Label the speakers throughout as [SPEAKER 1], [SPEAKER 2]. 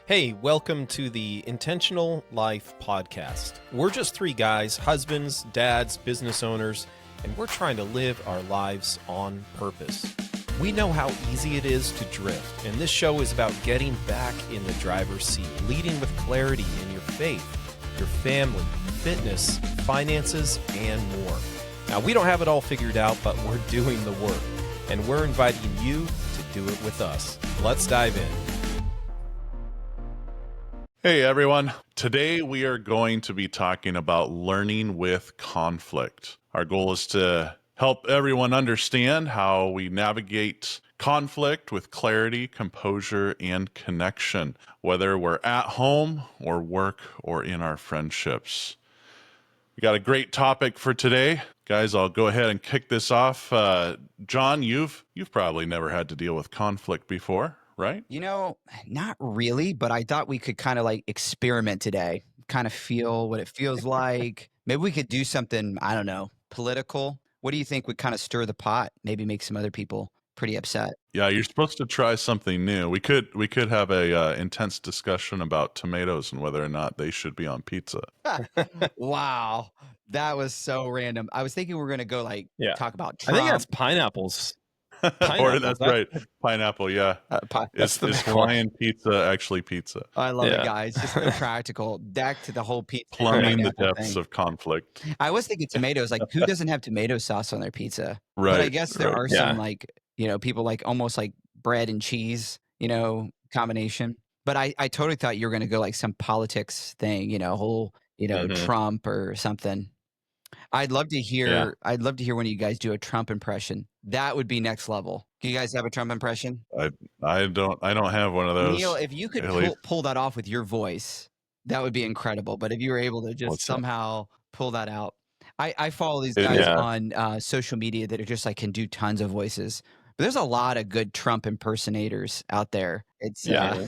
[SPEAKER 1] Hey, welcome to the Intentional Life Podcast. We're just three guys, husbands, dads, business owners, and we're trying to live our lives on purpose. We know how easy it is to drift, and this show is about getting back in the driver's seat, leading with clarity in your faith, your family, fitness, finances, and more. Now, we don't have it all figured out, but we're doing the work, and we're inviting you to do it with us. Let's dive in.
[SPEAKER 2] Hey everyone, today we are going to be talking about learning with conflict. Our goal is to help everyone understand how we navigate conflict with clarity, composure, and connection, whether we're at home or work or in our friendships. We got a great topic for today. Guys, I'll go ahead and kick this off. Jon, you've probably never had to deal with conflict before, right?
[SPEAKER 3] You know, not really, but I thought we could kind of like experiment today, kind of feel what it feels like. Maybe we could do something, I don't know, political. What do you think would kind of stir the pot? Maybe make some other people pretty upset.
[SPEAKER 2] Yeah, you're supposed to try something new. We could have a intense discussion about tomatoes and whether or not they should be on pizza.
[SPEAKER 3] Wow. That was so random. I was thinking we were going to go like talk about
[SPEAKER 1] I
[SPEAKER 3] Trump.
[SPEAKER 1] think that's pineapples.
[SPEAKER 2] Or that's right, pineapple. Yeah,
[SPEAKER 3] That's
[SPEAKER 2] is flying pizza actually pizza?
[SPEAKER 3] I love it, guys. Just the practical. Back to the whole pizza.
[SPEAKER 2] Plumbing the
[SPEAKER 3] pineapple
[SPEAKER 2] depths
[SPEAKER 3] thing.
[SPEAKER 2] of conflict.
[SPEAKER 3] I was thinking tomatoes. Like, who doesn't have tomato sauce on their pizza?
[SPEAKER 2] Right.
[SPEAKER 3] But I guess there are
[SPEAKER 1] Yeah.
[SPEAKER 3] some like, people like almost like bread and cheese, combination. But I totally thought you were going to go like some politics thing, whole, Trump or something. I'd love to hear. I'd love to hear when you guys do a Trump impression. That would be next level. Do you guys have a Trump impression?
[SPEAKER 2] I don't have one of those.
[SPEAKER 3] Neil, if you could pull that off with your voice, that would be incredible. But if you were able to just somehow pull that out, I follow these guys on social media that are just like can do tons of voices. But there's a lot of good Trump impersonators out there. It's
[SPEAKER 1] Yeah.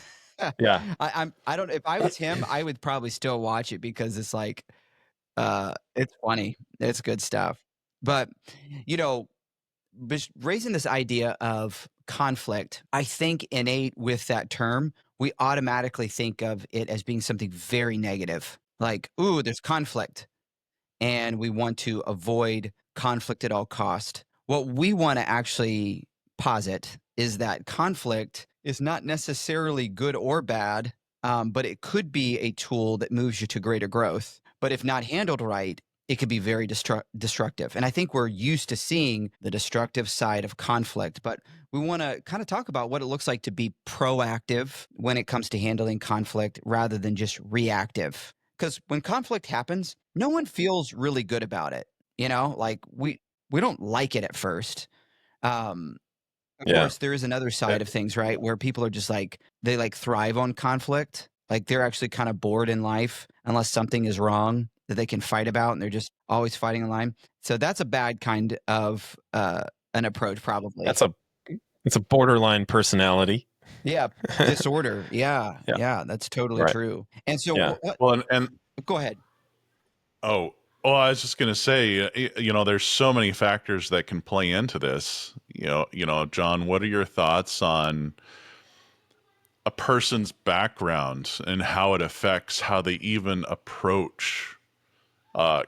[SPEAKER 3] I don't. If I was him, I would probably still watch it because it's like, it's funny. It's good stuff. But raising this idea of conflict, I think innate with that term, we automatically think of it as being something very negative. Like, ooh, there's conflict, and we want to avoid conflict at all cost. What we want to actually posit is that conflict is not necessarily good or bad, but it could be a tool that moves you to greater growth. But if not handled right, it could be very destructive. And I think we're used to seeing the destructive side of conflict, but we want to kind of talk about what it looks like to be proactive when it comes to handling conflict rather than just reactive. Because when conflict happens, no one feels really good about it. Like we don't like it at first. Of course, there is another side of things, right? Where people are just like, they like thrive on conflict. Like they're actually kind of bored in life unless something is wrong that they can fight about, and they're just always fighting in line. So that's a bad kind of an approach, probably.
[SPEAKER 1] It's a borderline personality.
[SPEAKER 3] Yeah, disorder. Yeah, that's totally true. And so,
[SPEAKER 2] and
[SPEAKER 3] go ahead.
[SPEAKER 2] Oh, well, I was just going to say, there's so many factors that can play into this. Jon, what are your thoughts on a person's background and how it affects how they even approach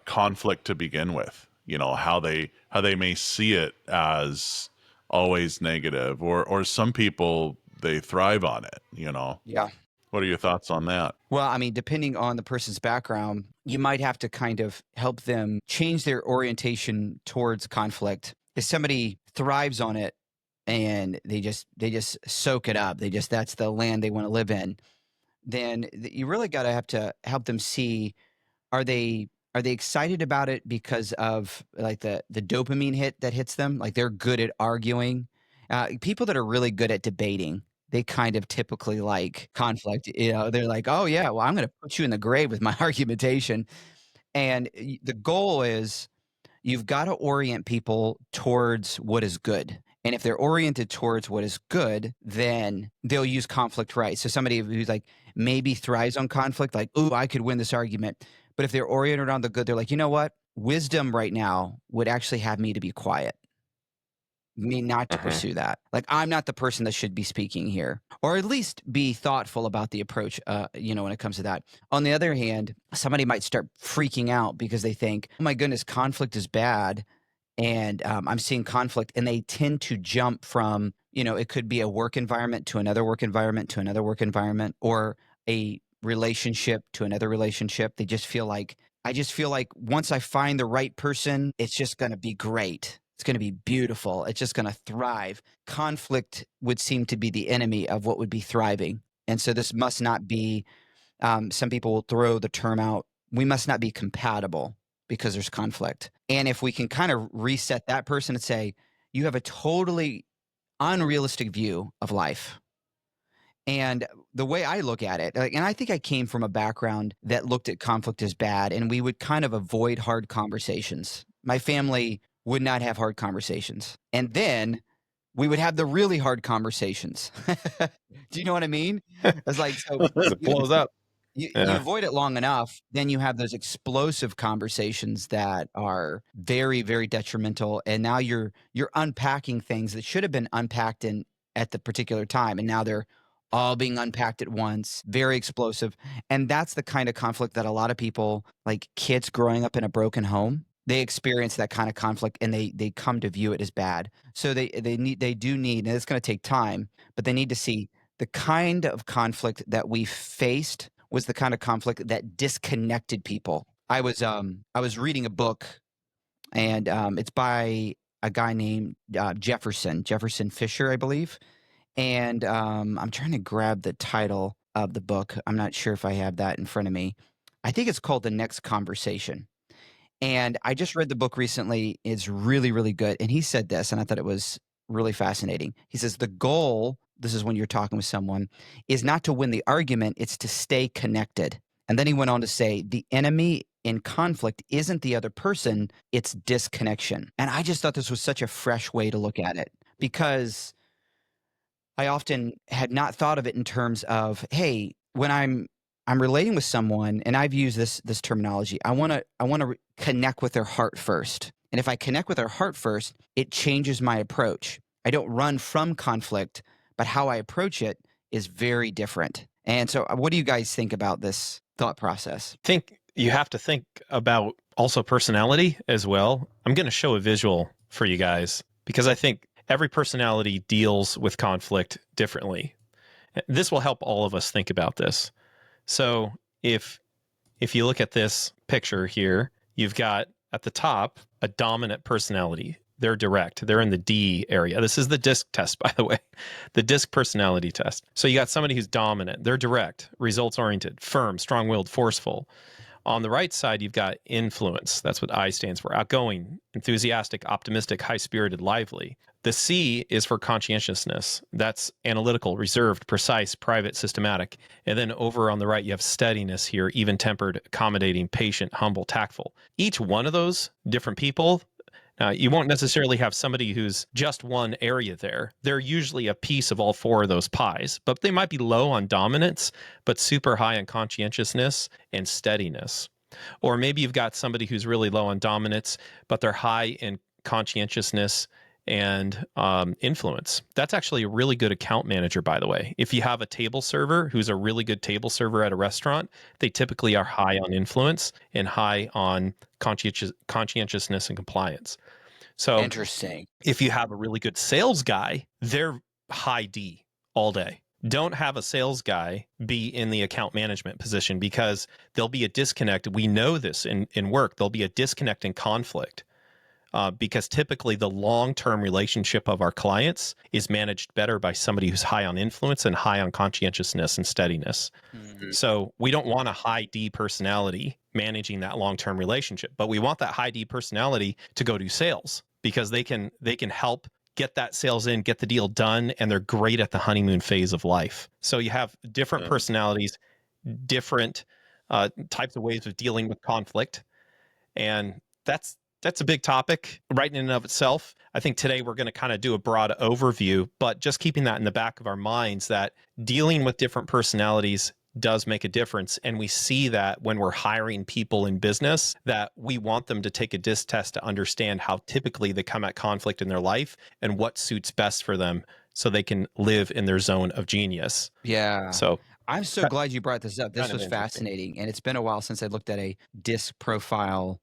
[SPEAKER 2] conflict to begin with? How they may see it as always negative, or some people, they thrive on it.
[SPEAKER 3] Yeah.
[SPEAKER 2] What are your thoughts on that?
[SPEAKER 3] Well, I mean, depending on the person's background, you might have to kind of help them change their orientation towards conflict. If somebody thrives on it and they just soak it up, that's the land they want to live in, then you really got to have to help them see, are they excited about it because of like the dopamine hit that hits them? Like they're good at arguing. People that are really good at debating, they kind of typically like conflict. They're like, oh yeah, well, I'm going to put you in the grave with my argumentation. And the goal is you've got to orient people towards what is good. And if they're oriented towards what is good, then they'll use conflict right. So somebody who's like maybe thrives on conflict, like, ooh, I could win this argument. But if they're oriented on the good, they're like, you know what? Wisdom right now would actually have me to be quiet. me not to pursue that. Like, I'm not the person that should be speaking here, or at least be thoughtful about the approach, when it comes to that. On the other hand, somebody might start freaking out because they think, oh my goodness, conflict is bad. And I'm seeing conflict, and they tend to jump from, it could be a work environment to another work environment to another work environment, or a relationship to another relationship. I just feel like once I find the right person, it's just going to be great. It's going to be beautiful. It's just going to thrive. Conflict would seem to be the enemy of what would be thriving. And so this must not be, some people will throw the term out, we must not be compatible because there's conflict. And if we can kind of reset that person and say, you have a totally unrealistic view of life. And the way I look at it, and I think I came from a background that looked at conflict as bad, and we would kind of avoid hard conversations. My family would not have hard conversations. And then we would have the really hard conversations. Do you know what I mean? It's like, so
[SPEAKER 1] It blows up.
[SPEAKER 3] you
[SPEAKER 1] Yeah.
[SPEAKER 3] avoid it long enough, then you have those explosive conversations that are very, very detrimental. And now you're unpacking things that should have been unpacked at the particular time. And now they're all being unpacked at once, very explosive. And that's the kind of conflict that a lot of people, like kids growing up in a broken home, they experience that kind of conflict, and they come to view it as bad. So they do need, and it's going to take time, but they need to see the kind of conflict that we faced was the kind of conflict that disconnected people. I was reading a book, and it's by a guy named Jefferson Fisher, I believe. And I'm trying to grab the title of the book. I'm not sure if I have that in front of me. I think it's called The Next Conversation. And I just read the book recently. It's really, really good. And he said this, and I thought it was really fascinating. He says, the goal, this is when you're talking with someone, is not to win the argument, it's to stay connected. And then he went on to say, the enemy in conflict isn't the other person, it's disconnection. And I just thought this was such a fresh way to look at it, because I often had not thought of it in terms of, hey, when I'm relating with someone, and I've used this terminology, I want to connect with their heart first. And if I connect with their heart first, it changes my approach. I don't run from conflict, but how I approach it is very different. And so what do you guys think about this thought process?
[SPEAKER 1] I think you have to think about also personality as well. I'm going to show a visual for you guys because I think every personality deals with conflict differently. This will help all of us think about this. So if you look at this picture here, you've got at the top a dominant personality. They're direct. They're in the D area. This is the DISC test, by the way, the DISC personality test. So you got somebody who's dominant. They're direct, results-oriented, firm, strong-willed, forceful. On the right side, you've got influence. That's what I stands for. Outgoing, enthusiastic, optimistic, high-spirited, lively. The C is for conscientiousness. That's analytical, reserved, precise, private, systematic. And then over on the right, you have steadiness here, even-tempered, accommodating, patient, humble, tactful. Each one of those different people, you won't necessarily have somebody who's just one area there. They're usually a piece of all four of those pies, but they might be low on dominance, but super high on conscientiousness and steadiness. Or maybe you've got somebody who's really low on dominance, but they're high in conscientiousness and influence. That's actually a really good account manager, by the way. If you have a table server who's a really good table server at a restaurant, they typically are high on influence and high on conscientiousness and compliance. So
[SPEAKER 3] Interesting.
[SPEAKER 1] if you have a really good sales guy, they're high D all day. Don't have a sales guy be in the account management position because there'll be a disconnect. We know this in work. There'll be a disconnect and conflict. Because typically the long-term relationship of our clients is managed better by somebody who's high on influence and high on conscientiousness and steadiness. Mm-hmm. So we don't want a high D personality managing that long-term relationship, but we want that high D personality to go do sales because they can help get that sales in, get the deal done, and they're great at the honeymoon phase of life. So you have different personalities, different types of ways of dealing with conflict, and that's a big topic right in and of itself. I think today we're going to kind of do a broad overview, but just keeping that in the back of our minds that dealing with different personalities does make a difference. And we see that when we're hiring people in business, that we want them to take a DISC test to understand how typically they come at conflict in their life and what suits best for them so they can live in their zone of genius.
[SPEAKER 3] Yeah.
[SPEAKER 1] So
[SPEAKER 3] I'm so glad you brought this up. This
[SPEAKER 1] kind of
[SPEAKER 3] was
[SPEAKER 1] interesting.
[SPEAKER 3] fascinating. And it's been a while since I looked at a DISC profile,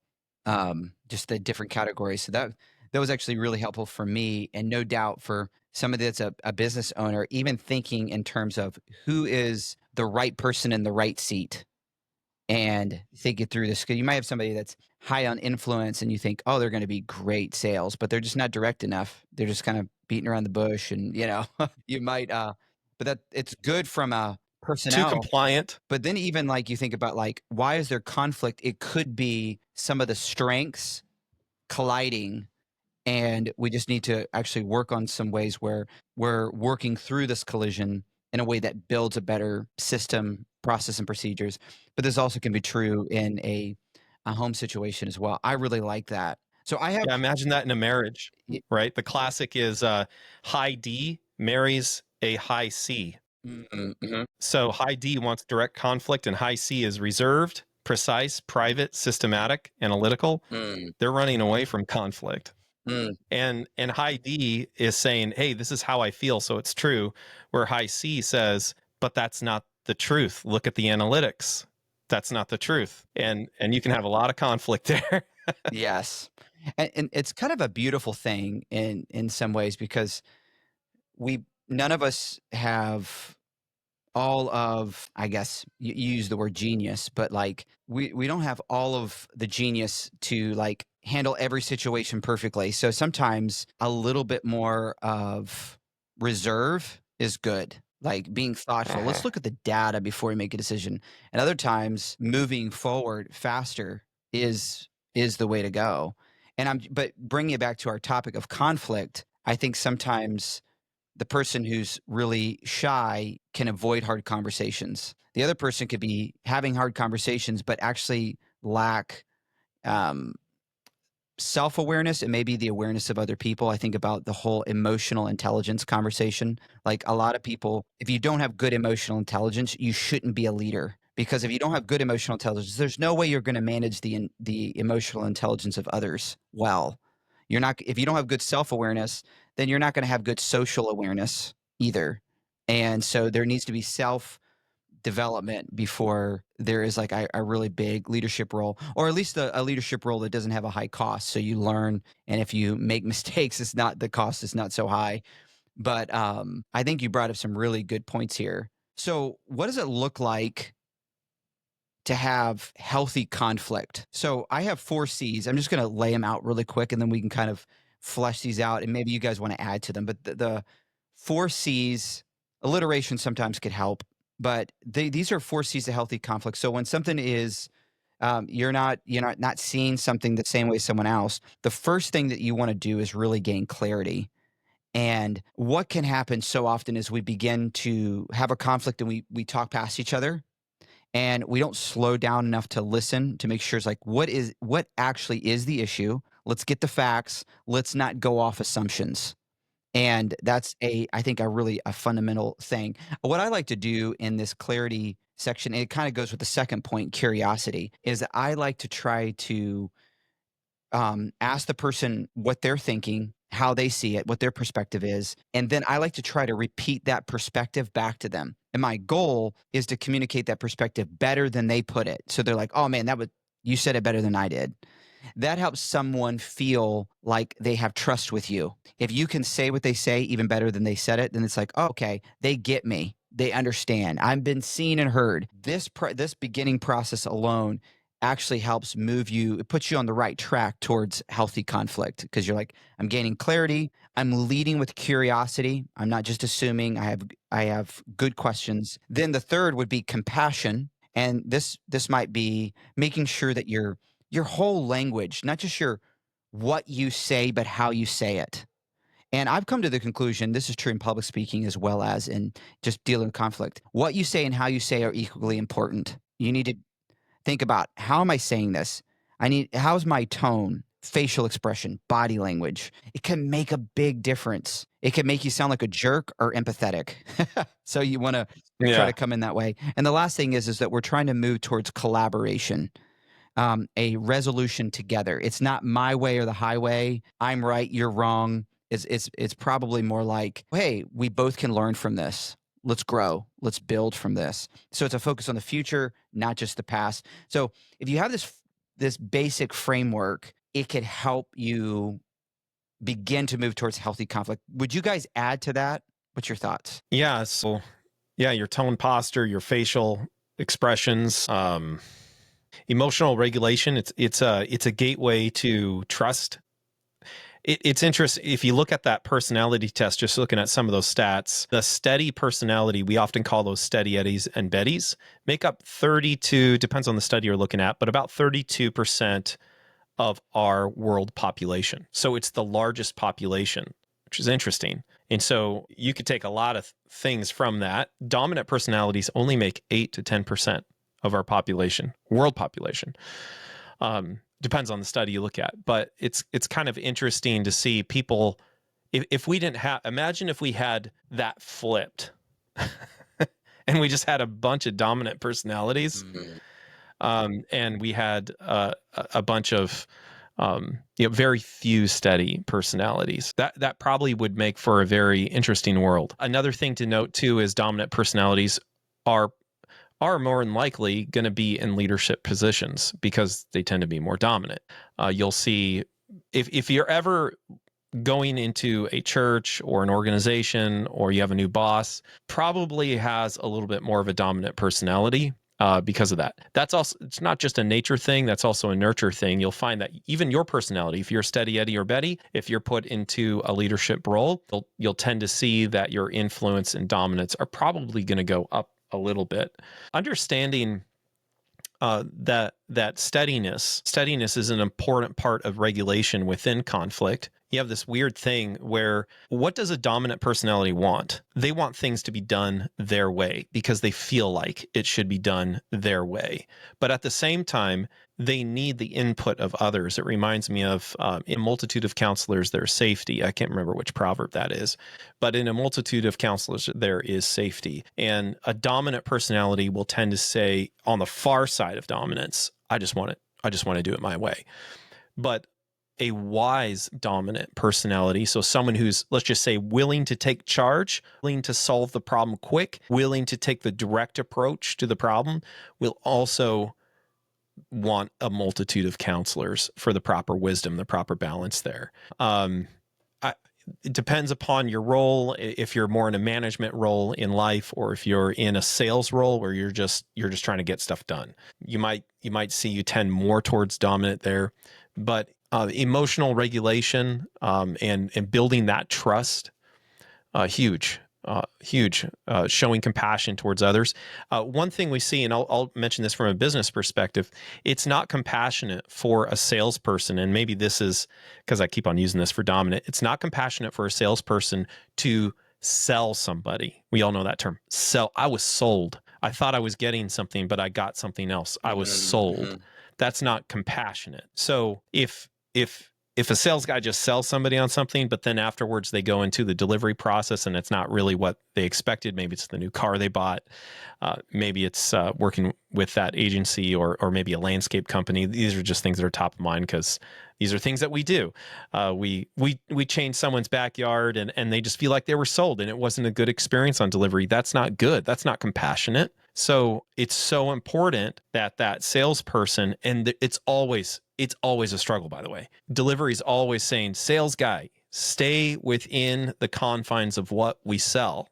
[SPEAKER 3] just the different categories. So that was actually really helpful for me, and no doubt for somebody that's a business owner, even thinking in terms of who is the right person in the right seat and think it through this. 'Cause you might have somebody that's high on influence and you think, oh, they're going to be great sales, but they're just not direct enough. They're just kind of beating around the bush, and you might but that it's good from a
[SPEAKER 1] Too
[SPEAKER 3] personnel.
[SPEAKER 1] compliant.
[SPEAKER 3] But then even like you think about like, why is there conflict? It could be some of the strengths colliding, and we just need to actually work on some ways where we're working through this collision in a way that builds a better system, process, and procedures. But this also can be true in a home situation as well. I really like that. So I have
[SPEAKER 1] Yeah, imagine that in a marriage,
[SPEAKER 3] y-
[SPEAKER 1] right? The classic is high D marries a high C.
[SPEAKER 3] mhm,
[SPEAKER 1] So high D wants direct conflict, and high C is reserved, precise, private, systematic, analytical.
[SPEAKER 3] mm,
[SPEAKER 1] They're running away from conflict.
[SPEAKER 3] mm.
[SPEAKER 1] And high D is saying, hey, this is how I feel, so it's true. Where high C says, but that's not the truth. Look at the analytics. That's not the truth. And you can have a lot of conflict there.
[SPEAKER 3] Yes. And it's kind of a beautiful thing in some ways, because we none of us have all of, I guess you use the word genius, but like we don't have all of the genius to like handle every situation perfectly. So sometimes a little bit more of reserve is good. Like being thoughtful. Let's look at the data before we make a decision. And other times moving forward faster is the way to go. But bringing it back to our topic of conflict, I think sometimes the person who's really shy can avoid hard conversations. The other person could be having hard conversations, but actually lack um, self-awareness and maybe the awareness of other people. I think about the whole emotional intelligence conversation. Like a lot of people, if you don't have good emotional intelligence, you shouldn't be a leader, because if you don't have good emotional intelligence, there's no way you're going to manage the emotional intelligence of others well. You're not If you don't have good self-awareness, then you're not going to have good social awareness either. And so there needs to be self development before there is like a really big leadership role, or at least a leadership role that doesn't have a high cost. So you learn, and if you make mistakes, the cost is not so high. But I think you brought up some really good points here. So what does it look like to have healthy conflict? So I have 4 C's. I'm just going to lay them out really quick, and then we can kind of flesh these out, and maybe you guys want to add to them. But the 4 C's, alliteration sometimes could help, but these are 4 C's of healthy conflict. So when something is not seeing something the same way as someone else, the first thing that you want to do is really gain clarity. And what can happen so often is we begin to have a conflict, and we talk past each other, and we don't slow down enough to listen to make sure it's like, what actually is the issue? Let's get the facts. Let's not go off assumptions. And that's I think a fundamental thing. What I like to do in this clarity section, and it kind of goes with the second point, curiosity, is that I like to try to ask the person what they're thinking, how they see it, what their perspective is. And then I like to try to repeat that perspective back to them. And my goal is to communicate that perspective better than they put it. So they're like, oh man, you said it better than I did. That helps someone feel like they have trust with you. If you can say what they say even better than they said it, then it's like, oh, okay, they get me. They understand. I've been seen and heard. This beginning process alone actually helps move you. It puts you on the right track towards healthy conflict, because you're like, I'm gaining clarity. I'm leading with curiosity. I'm not just assuming. I have good questions. Then the third would be compassion, and this might be making sure that your whole language, not just what you say, but how you say it. And I've come to the conclusion, this is true in public speaking as well as in just dealing with conflict. What you say and how you say are equally important. You need to think about, how am I saying this? How's my tone? facial expression, body language. It can make a big difference. It can make you sound like a jerk or empathetic. So you want to try to come in that way. And the last thing is that we're trying to move towards collaboration, a resolution together. It's not my way or the highway. I'm right, you're wrong. It's probably more like, hey, we both can learn from this. Let's grow. Let's build from this. So it's a focus on the future, not just the past. So if you have this basic framework, it could help you begin to move towards healthy conflict. Would you guys add to that? What's your thoughts?
[SPEAKER 1] Yeah. So, your tone, posture, your facial expressions, emotional regulation. It's a gateway to trust. It's interesting if you look at that personality test. Just looking at some of those stats, the steady personality, we often call those steady Eddies and Betties, make up 32. Depends on the study you're looking at, but about 32% of our world population. So it's the largest population, which is interesting. And so you could take a lot of things from that. Dominant personalities only make 8 to 10% of our population, world population. Depends on the study you look at, but it's kind of interesting to see people. If we didn't have, imagine if we had that flipped, and we just had a bunch of dominant personalities, and we had a bunch of very few steady personalities. That probably would make for a very interesting world. Another thing to note too is dominant personalities are more than likely going to be in leadership positions because they tend to be more dominant. You'll see if you're ever going into a church or an organization or you have a new boss, probably has a little bit more of a dominant personality because of that. That's also, it's not just a nature thing, that's also a nurture thing. You'll find that even your personality, if you're steady Eddie or Betty, if you're put into a leadership role, you'll tend to see that your influence and dominance are probably going to go up a little bit. Understanding that steadiness is an important part of regulation within conflict. You have this weird thing where, what does a dominant personality want? They want things to be done their way because they feel like it should be done their way. But at the same time, they need the input of others. It reminds me of, in a multitude of counselors, there's safety. I can't remember which proverb that is, but in a multitude of counselors, there is safety. And a dominant personality will tend to say, on the far side of dominance, I just want to do it my way. But a wise dominant personality, so someone who's, let's just say, willing to take charge, willing to solve the problem quick, willing to take the direct approach to the problem, will also want a multitude of counselors for the proper wisdom, the proper balance there. It depends upon your role. If you're more in a management role in life, or if you're in a sales role where you're just trying to get stuff done, you might see you tend more towards dominant there. But emotional regulation and building that trust, huge. Showing compassion towards others. One thing we see, and I'll mention this from a business perspective, it's not compassionate for a salesperson, and maybe this is because I keep on using this for dominant, it's not compassionate for a salesperson to sell somebody. We all know that term. Sell. I was sold. I thought I was getting something, but I got something else. I was sold. That's not compassionate. So if a sales guy just sells somebody on something, but then afterwards they go into the delivery process and it's not really what they expected, maybe it's the new car they bought, maybe it's working with that agency or maybe a landscape company. These are just things that are top of mind because these are things that we do. We change someone's backyard and they just feel like they were sold and it wasn't a good experience on delivery. That's not good. That's not compassionate. So it's so important that salesperson, and it's always a struggle, by the way. Delivery is always saying, sales guy, stay within the confines of what we sell.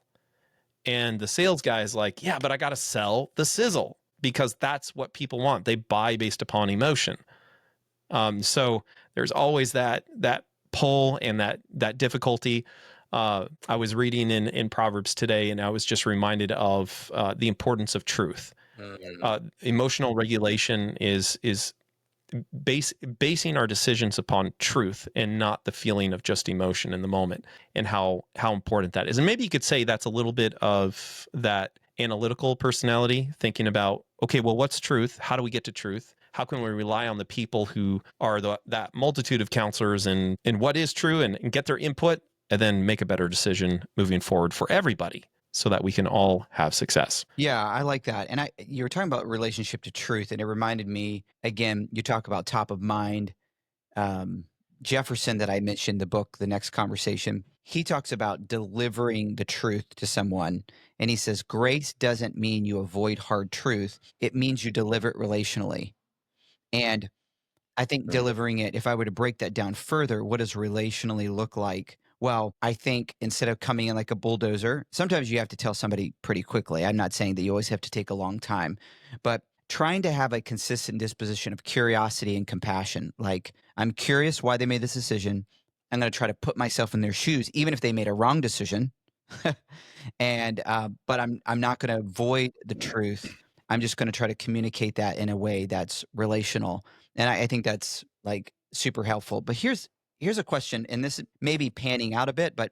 [SPEAKER 1] And the sales guy is like, yeah, but I got to sell the sizzle because that's what people want. They buy based upon emotion. So there's always that pull and that difficulty. I was reading in Proverbs today, and I was just reminded of the importance of truth. Emotional regulation is basing our decisions upon truth and not the feeling of just emotion in the moment, and how important that is. And maybe you could say that's a little bit of that analytical personality, thinking about, okay, well, what's truth? How do we get to truth? How can we rely on the people who are that multitude of counselors and what is true and get their input and then make a better decision moving forward for everybody so that we can all have success?
[SPEAKER 3] Yeah, I like that. And you were talking about relationship to truth, and it reminded me, again, you talk about top of mind. Jefferson, that I mentioned, the book, The Next Conversation, he talks about delivering the truth to someone. And he says, grace doesn't mean you avoid hard truth. It means you deliver it relationally. And I think delivering it, if I were to break that down further, what does relationally look like? Well, I think instead of coming in like a bulldozer, sometimes you have to tell somebody pretty quickly. I'm not saying that you always have to take a long time, but trying to have a consistent disposition of curiosity and compassion. Like, I'm curious why they made this decision. I'm going to try to put myself in their shoes, even if they made a wrong decision. And but I'm not going to avoid the truth. I'm just going to try to communicate that in a way that's relational. And I think that's like super helpful. But here's a question, and this may be panning out a bit, but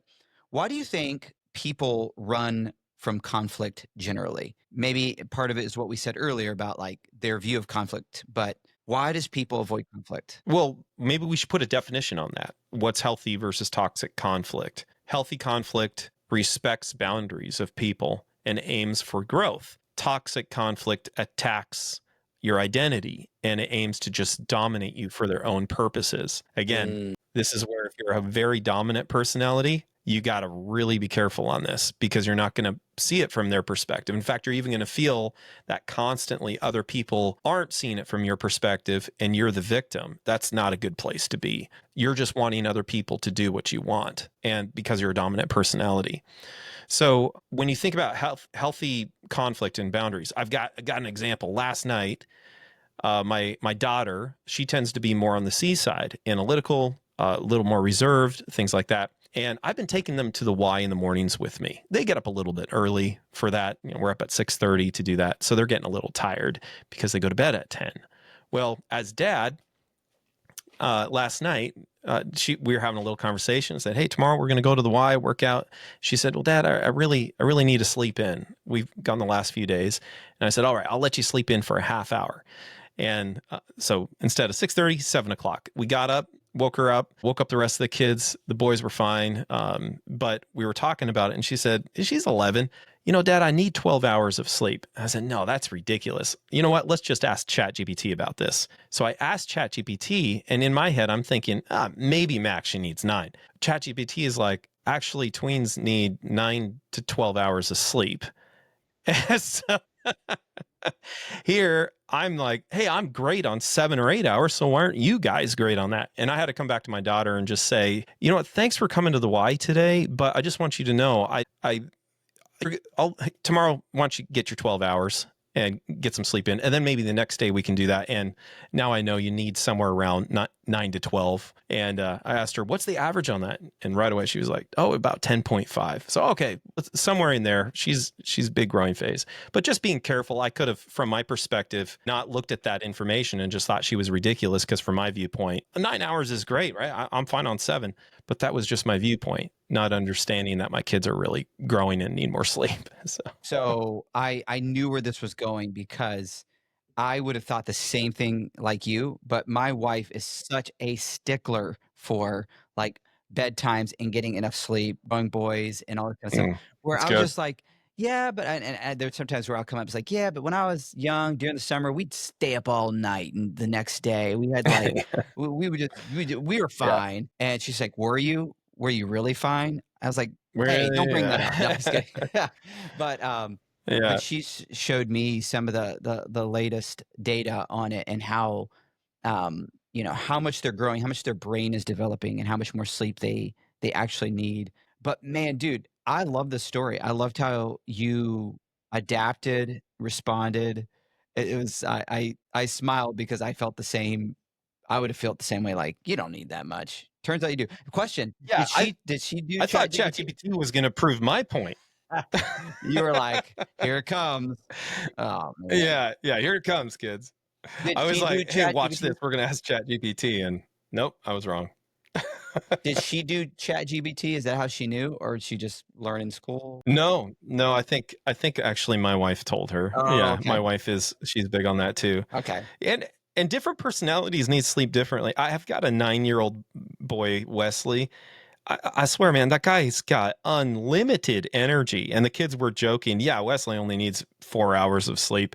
[SPEAKER 3] why do you think people run from conflict generally? Maybe part of it is what we said earlier about like their view of conflict, but why does people avoid conflict?
[SPEAKER 1] Well, maybe we should put a definition on that. What's healthy versus toxic conflict? Healthy conflict respects boundaries of people and aims for growth. Toxic conflict attacks your identity and it aims to just dominate you for their own purposes. Again, this is where if you're a very dominant personality, you got to really be careful on this because you're not going to see it from their perspective. In fact, you're even going to feel that constantly other people aren't seeing it from your perspective and you're the victim. That's not a good place to be. You're just wanting other people to do what you want, and because you're a dominant personality. So when you think about healthy conflict and boundaries, I've got an example. Last night, my daughter, she tends to be more on the C side, analytical, a little more reserved, things like that. And I've been taking them to the Y in the mornings with me. They get up a little bit early for that. We're up at 6:30 to do that. So they're getting a little tired because they go to bed at 10. Well, as dad, last night, we were having a little conversation and said, hey, tomorrow we're going to go to the Y workout. She said, well, Dad, I really need to sleep in. We've gone the last few days. And I said, all right, I'll let you sleep in for a half hour. And so instead of 6:30, 7 o'clock, we got up, woke up the rest of the kids. The boys were fine. But we were talking about it and she said, she's 11. Dad, I need 12 hours of sleep. I said, no, that's ridiculous. You know what? Let's just ask ChatGPT about this. So I asked ChatGPT, and in my head, I'm thinking, maybe Max, she needs 9. ChatGPT is like, actually, tweens need 9 to 12 hours of sleep. So here, I'm like, hey, I'm great on 7 or 8 hours, so why aren't you guys great on that? And I had to come back to my daughter and just say, you know what? Thanks for coming to the Y today, but I just want you to know, tomorrow, why don't you get your 12 hours and get some sleep in, and then maybe the next day we can do that. And now I know you need somewhere around 9 to 12. And I asked her, what's the average on that? And right away she was like, oh, about 10.5. So, okay, somewhere in there. She's big growing phase, but just being careful. I could have, from my perspective, not looked at that information and just thought she was ridiculous because from my viewpoint, 9 hours is great, right? I'm fine on 7, but that was just my viewpoint, not understanding that my kids are really growing and need more sleep.
[SPEAKER 3] So I knew where this was going because I would have thought the same thing like you, but my wife is such a stickler for like bedtimes and getting enough sleep, going boys and all that kind of stuff. Where
[SPEAKER 1] That's
[SPEAKER 3] I'm
[SPEAKER 1] good.
[SPEAKER 3] just like, yeah, but and there's sometimes where I'll come up, it's like, yeah, but when I was young during the summer, we'd stay up all night, and the next day we had like we would just we were fine. And she's like, were you really fine? I was like, hey, don't bring that up. No, I'm just kidding. But
[SPEAKER 1] Yeah.
[SPEAKER 3] but she showed me some of the latest data on it and how how much they're growing, how much their brain is developing, and how much more sleep they actually need. But man, dude, I love the story. I loved how you adapted, responded. It was I smiled because I felt the same. I would have felt the same way. Like, you don't need that much. Turns out you do. Question:
[SPEAKER 1] Yeah,
[SPEAKER 3] Did she do?
[SPEAKER 1] I thought
[SPEAKER 3] ChatGPT?
[SPEAKER 1] ChatGPT was going to prove my point.
[SPEAKER 3] You were like, here it comes. Oh man.
[SPEAKER 1] Yeah, here it comes, kids.
[SPEAKER 3] Did
[SPEAKER 1] I was
[SPEAKER 3] she do
[SPEAKER 1] like, hey, watch
[SPEAKER 3] ChatGPT?
[SPEAKER 1] this. We're going to ask ChatGPT. And nope, I was wrong.
[SPEAKER 3] Did she do ChatGPT? Is that how she knew, or did she just learn in school?
[SPEAKER 1] No, I think actually my wife told her.
[SPEAKER 3] Oh,
[SPEAKER 1] Yeah,
[SPEAKER 3] okay.
[SPEAKER 1] my wife she's big on that too.
[SPEAKER 3] Okay.
[SPEAKER 1] And And different personalities need sleep differently. I have got a 9-year-old boy, Wesley. I swear, man, that guy's got unlimited energy. And the kids were joking, yeah, Wesley only needs 4 hours of sleep.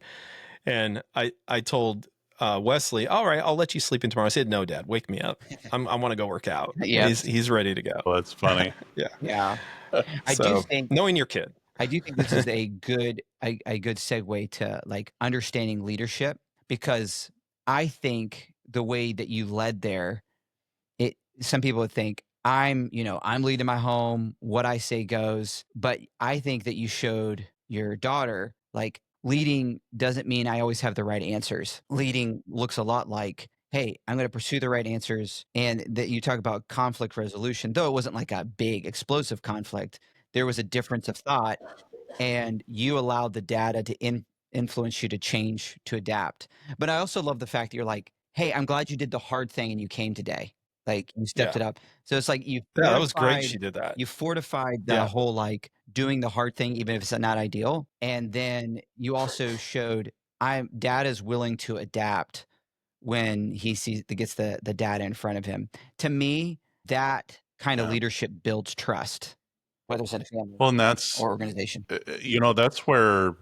[SPEAKER 1] And I told Wesley, all right, I'll let you sleep in tomorrow. I said, no, Dad, wake me up. I want to go work out.
[SPEAKER 3] Yeah.
[SPEAKER 1] He's ready to go.
[SPEAKER 2] Well, that's funny.
[SPEAKER 1] Yeah.
[SPEAKER 3] Yeah. I do
[SPEAKER 1] So
[SPEAKER 3] think
[SPEAKER 1] knowing your kid.
[SPEAKER 3] I do think this is a good segue to like understanding leadership, because I think the way that you led there, some people would think I'm leading my home, what I say goes, but I think that you showed your daughter like leading doesn't mean I always have the right answers. Leading looks a lot like, hey, I'm going to pursue the right answers. And that you talk about conflict resolution, though it wasn't like a big explosive conflict, there was a difference of thought, and you allowed the data to influence you to change, to adapt. But I also love the fact that you're like, hey, I'm glad you did the hard thing and you came today. Like you stepped it up. So it's like
[SPEAKER 1] Yeah, that was great she did that.
[SPEAKER 3] you fortified the
[SPEAKER 1] Yeah.
[SPEAKER 3] whole like doing the hard thing, even if it's not ideal. And then you also showed dad is willing to adapt when he gets the data in front of him. To me, that kind of
[SPEAKER 2] Yeah.
[SPEAKER 3] leadership builds trust, whether it's in a family
[SPEAKER 2] Well, and that's,
[SPEAKER 3] or organization.
[SPEAKER 2] that's where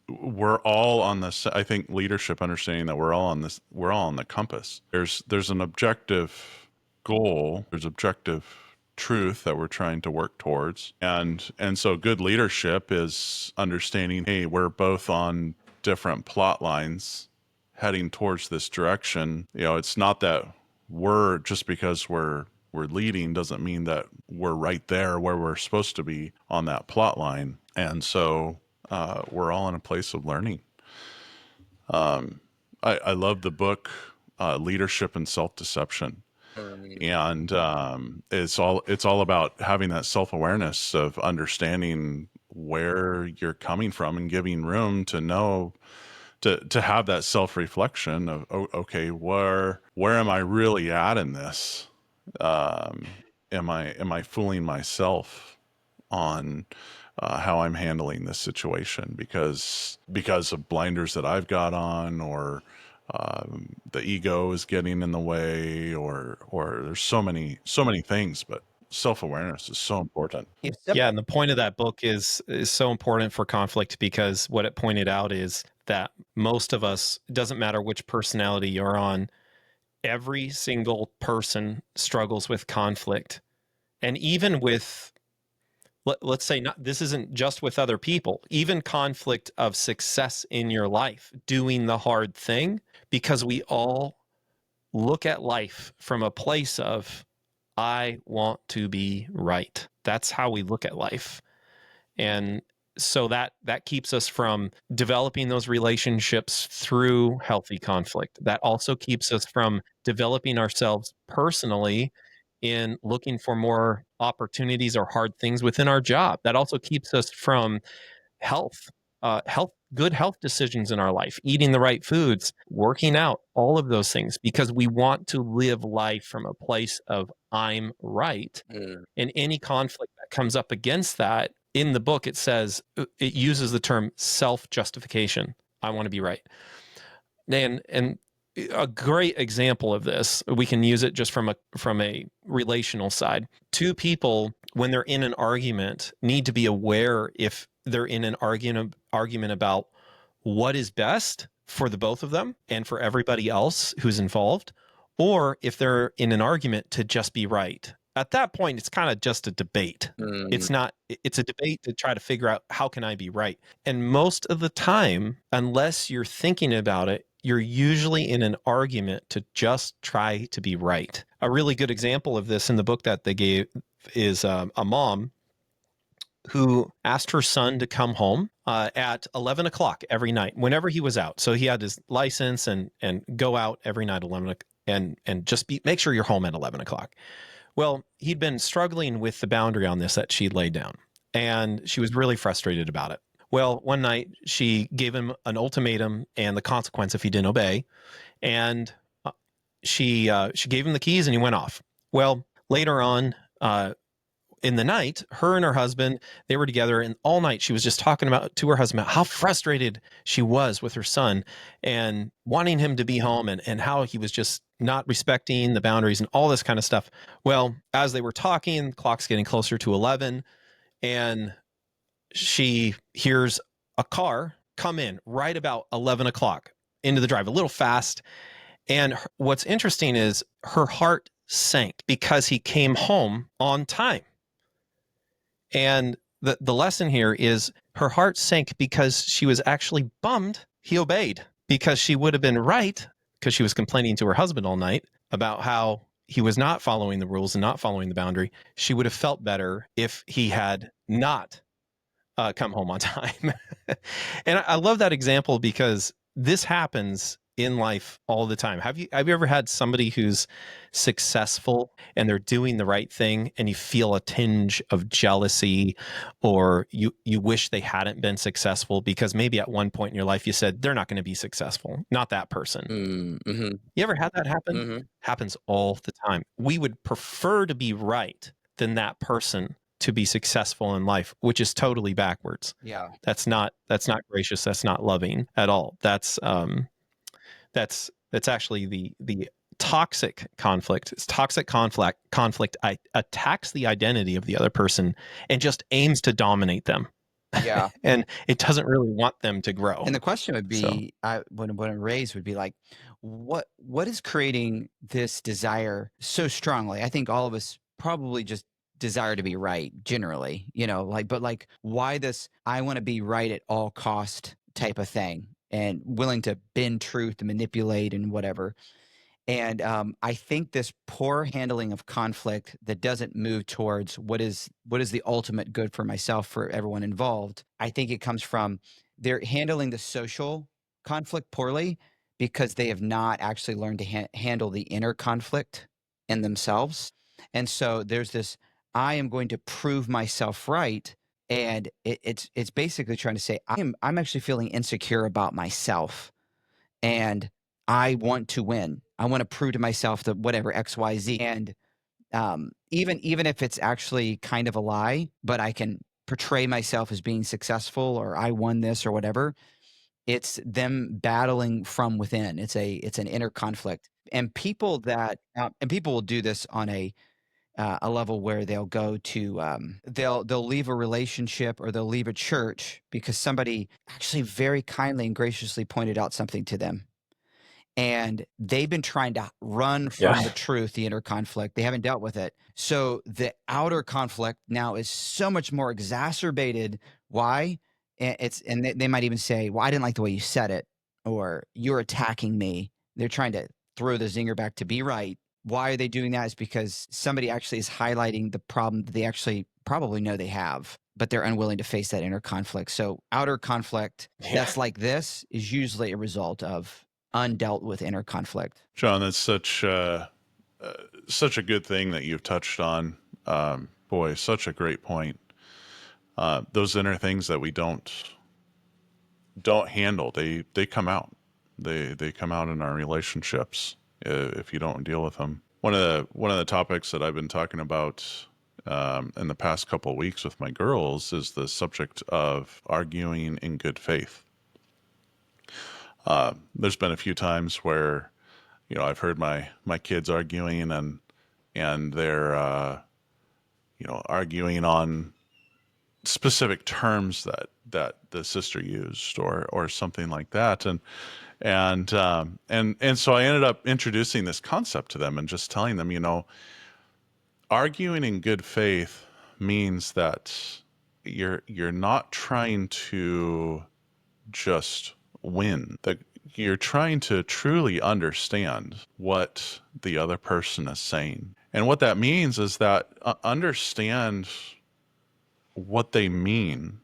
[SPEAKER 2] we're all on this. I think leadership, understanding that we're all on the compass. There's an objective goal. There's objective truth that we're trying to work towards. And so good leadership is understanding, hey, we're both on different plot lines heading towards this direction. It's not that just because we're leading doesn't mean that we're right there where we're supposed to be on that plot line. And so we're all in a place of learning. I love the book Leadership and Self-Deception. And it's all about having that self-awareness of understanding where you're coming from and giving room to know, to have that self-reflection of, okay, where am I really at in this? Am I fooling myself on how I'm handling this situation because of blinders that I've got on, or the ego is getting in the way, or there's so many things, but self-awareness is so important.
[SPEAKER 1] Yeah, and the point of that book is so important for conflict, because what it pointed out is that most of us, it doesn't matter which personality you're on, every single person struggles with conflict. And even with, let's say, this isn't just with other people, even conflict of success in your life, doing the hard thing, because we all look at life from a place of, I want to be right. That's how we look at life. And so that keeps us from developing those relationships through healthy conflict. That also keeps us from developing ourselves personally in looking for more opportunities or hard things within our job. That also keeps us from good health decisions in our life, eating the right foods, working out, all of those things, because we want to live life from a place of I'm right. And any conflict that comes up against that, in the book, it says, it uses the term self-justification. I want to be right. And a great example of this, we can use it just from a relational side. Two people, when they're in an argument, need to be aware if they're in an argument about what is best for the both of them and for everybody else who's involved, or if they're in an argument to just be right. At that point, it's kind of just a debate. It's a debate to try to figure out, how can I be right? And most of the time, unless you're thinking about it, you're usually in an argument to just try to be right. A really good example of this in the book that they gave is a mom who asked her son to come home at 11 o'clock every night, whenever he was out. So he had his license and go out every night 11 and just make sure you're home at 11 o'clock. Well, he'd been struggling with the boundary on this that she'd laid down, and she was really frustrated about it. Well, one night she gave him an ultimatum and the consequence if he didn't obey, and she gave him the keys and he went off. Well, later on, in the night, her and her husband, they were together, and all night she was just talking about to her husband how frustrated she was with her son and wanting him to be home, and how he was just not respecting the boundaries and all this kind of stuff. Well, as they were talking, the clock's getting closer to 11, and she hears a car come in right about 11 o'clock into the drive, a little fast. And what's interesting is her heart sank because he came home on time. And the lesson here is her heart sank because she was actually bummed he obeyed, because she would have been right, because she was complaining to her husband all night about how he was not following the rules and not following the boundary. She would have felt better if he had not come home on time. And I love that example because this happens in life all the time. Have you ever had somebody who's successful and they're doing the right thing and you feel a tinge of jealousy, or you wish they hadn't been successful because maybe at one point in your life you said they're not going to be successful, not that person.
[SPEAKER 3] Mm-hmm.
[SPEAKER 1] You ever had that happen?
[SPEAKER 3] Mm-hmm.
[SPEAKER 1] Happens all the time. We would prefer to be right than that person to be successful in life, which is totally backwards.
[SPEAKER 3] Yeah.
[SPEAKER 1] That's not gracious. That's not loving at all. That's actually the toxic conflict. It's toxic conflict attacks the identity of the other person and just aims to dominate them.
[SPEAKER 3] Yeah.
[SPEAKER 1] And it doesn't really want them to grow.
[SPEAKER 3] And the question would be, when it raised, would be like, what is creating this desire so strongly? I think all of us probably just desire to be right generally, but why this I want to be right at all cost type of thing, and willing to bend truth and manipulate and whatever. And I think this poor handling of conflict that doesn't move towards what is the ultimate good for myself, for everyone involved. I think it comes from they're handling the social conflict poorly because they have not actually learned to handle the inner conflict in themselves. And so there's this, I am going to prove myself right. And it's basically trying to say, I'm actually feeling insecure about myself, and I want to win. I want to prove to myself that whatever XYZ. And even if it's actually kind of a lie, but I can portray myself as being successful, or I won this or whatever. It's them battling from within. It's an inner conflict. And people will do this on a level where they'll go to they'll leave a relationship, or they'll leave a church because somebody actually very kindly and graciously pointed out something to them, and they've been trying to run from the truth, the inner conflict. They haven't dealt with it. So the outer conflict now is so much more exacerbated. Why? And they might even say, well, I didn't like the way you said it, or you're attacking me. They're trying to throw the zinger back to be right. Why are they doing that? Is because somebody actually is highlighting the problem that they actually probably know they have, but they're unwilling to face that inner conflict. So outer conflict that's like this is usually a result of undealt with inner conflict.
[SPEAKER 2] Jon, that's such a good thing that you've touched on. Boy, such a great point. Those inner things that we don't handle, they come out. They come out in our relationships if you don't deal with them. One of the topics that I've been talking about in the past couple of weeks with my girls is the subject of arguing in good faith. There's been a few times where, I've heard my kids arguing, and they're, arguing on specific terms that the sister used, or something like that. And so I ended up introducing this concept to them and just telling them, arguing in good faith means that you're not trying to just win, that you're trying to truly understand what the other person is saying. And what that means is that understand what they mean,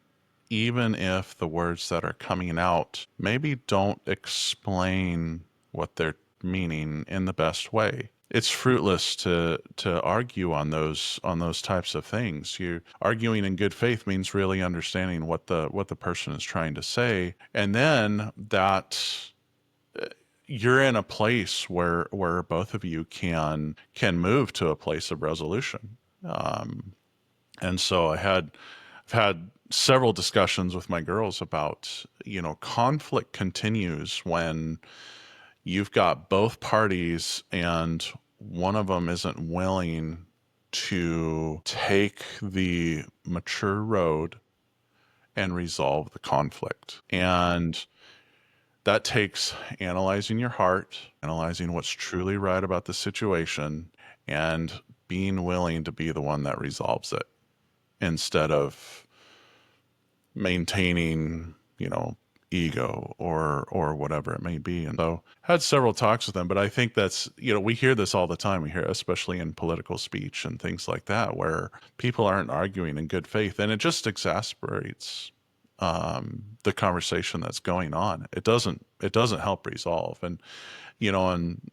[SPEAKER 2] even if the words that are coming out maybe don't explain what they're meaning in the best way. It's fruitless to argue on those types of things. You arguing in good faith means really understanding what the person is trying to say, and then that you're in a place where both of you can move to a place of resolution. And so I've had several discussions with my girls about, conflict continues when you've got both parties and one of them isn't willing to take the mature road and resolve the conflict. And that takes analyzing your heart, analyzing what's truly right about the situation, and being willing to be the one that resolves it instead of maintaining, ego or whatever it may be. And so I had several talks with them, but I think that's, we hear this all the time. We hear, especially in political speech and things like that, where people aren't arguing in good faith, and it just exasperates the conversation that's going on. It doesn't help resolve. And, and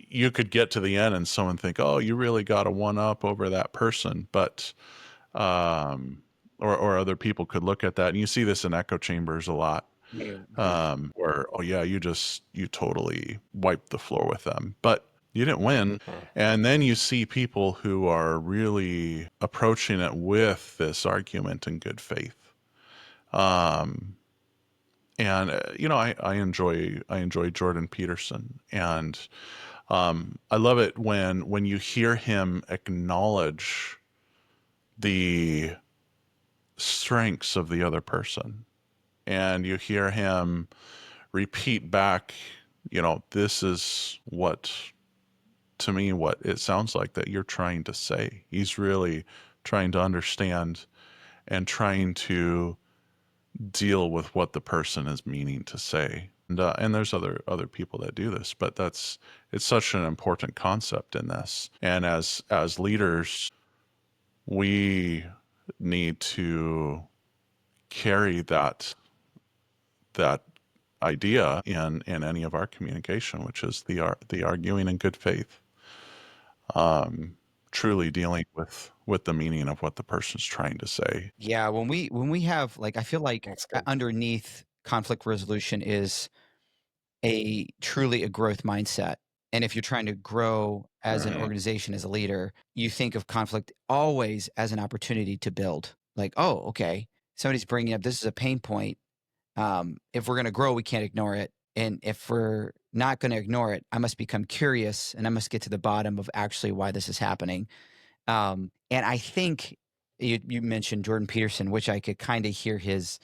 [SPEAKER 2] you could get to the end and someone think, oh, you really got a one up over that person. But, or other people could look at that, and you see this in echo chambers a lot, where, oh yeah, you totally wiped the floor with them, but you didn't win. And then you see people who are really approaching it with this argument in good faith. And I enjoy Jordan Peterson, and I love it when you hear him acknowledge the strengths of the other person, and you hear him repeat back, this is what it sounds like that you're trying to say. He's really trying to understand and trying to deal with what the person is meaning to say. And there's other people that do this, but it's such an important concept in this. And as leaders, we need to carry that idea in any of our communication, which is the arguing in good faith, truly dealing with the meaning of what the person's trying to say.
[SPEAKER 3] Yeah, when we have, like, I feel like
[SPEAKER 1] That's good.
[SPEAKER 3] underneath conflict resolution is truly a growth mindset. And if you're trying to grow as an organization, as a leader, you think of conflict always as an opportunity to build. Like, oh, okay, somebody's bringing up, this is a pain point. If we're going to grow, we can't ignore it. And if we're not going to ignore it, I must become curious and I must get to the bottom of actually why this is happening. And I think you mentioned Jordan Peterson, which I could kind of hear his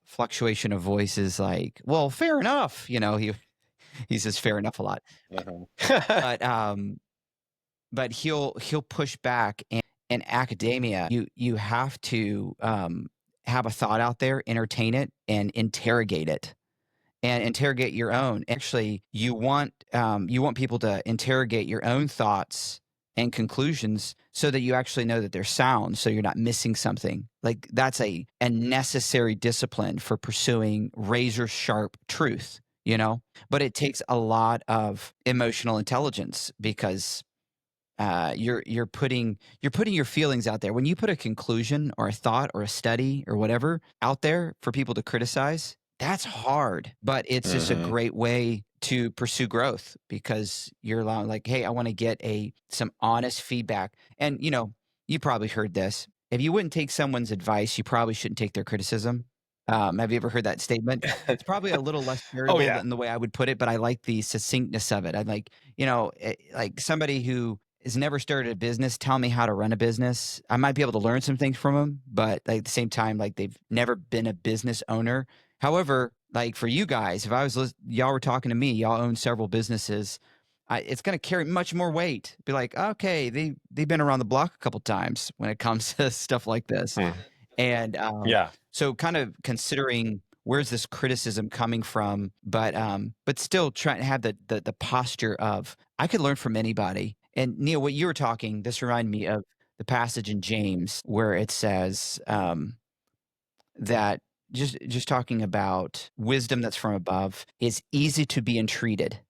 [SPEAKER 3] fluctuation of voices, like, well, fair enough. He says fair enough a lot, but he'll push back. And in academia, you have to have a thought out there, entertain it, and interrogate it. And interrogate your own. Actually, you want people to interrogate your own thoughts and conclusions so that you actually know that they're sound, so you're not missing something. Like, that's a necessary discipline for pursuing razor sharp truth, But it takes a lot of emotional intelligence, because you're putting your feelings out there. When you put a conclusion or a thought or a study or whatever out there for people to criticize, that's hard, but it's just a great way to pursue growth, because you're allowing, like, hey, I want to get some honest feedback. And you probably heard this. If you wouldn't take someone's advice, you probably shouldn't take their criticism. Have you ever heard that statement? It's probably a little less charitable than the way I would put it, but I like the succinctness of it. I'm like, like somebody who has never started a business, tell me how to run a business. I might be able to learn some things from them, but at the same time, like, they've never been a business owner. However, like, for you guys, if y'all were talking to me, y'all own several businesses, it's going to carry much more weight. Be like, okay, they've been around the block a couple times when it comes to stuff like this. And
[SPEAKER 1] Yeah.
[SPEAKER 3] so kind of considering where's this criticism coming from, but still trying to have the posture of, I could learn from anybody. And Neil, what you were talking, this reminded me of the passage in James where it says that just talking about wisdom that's from above is easy to be entreated.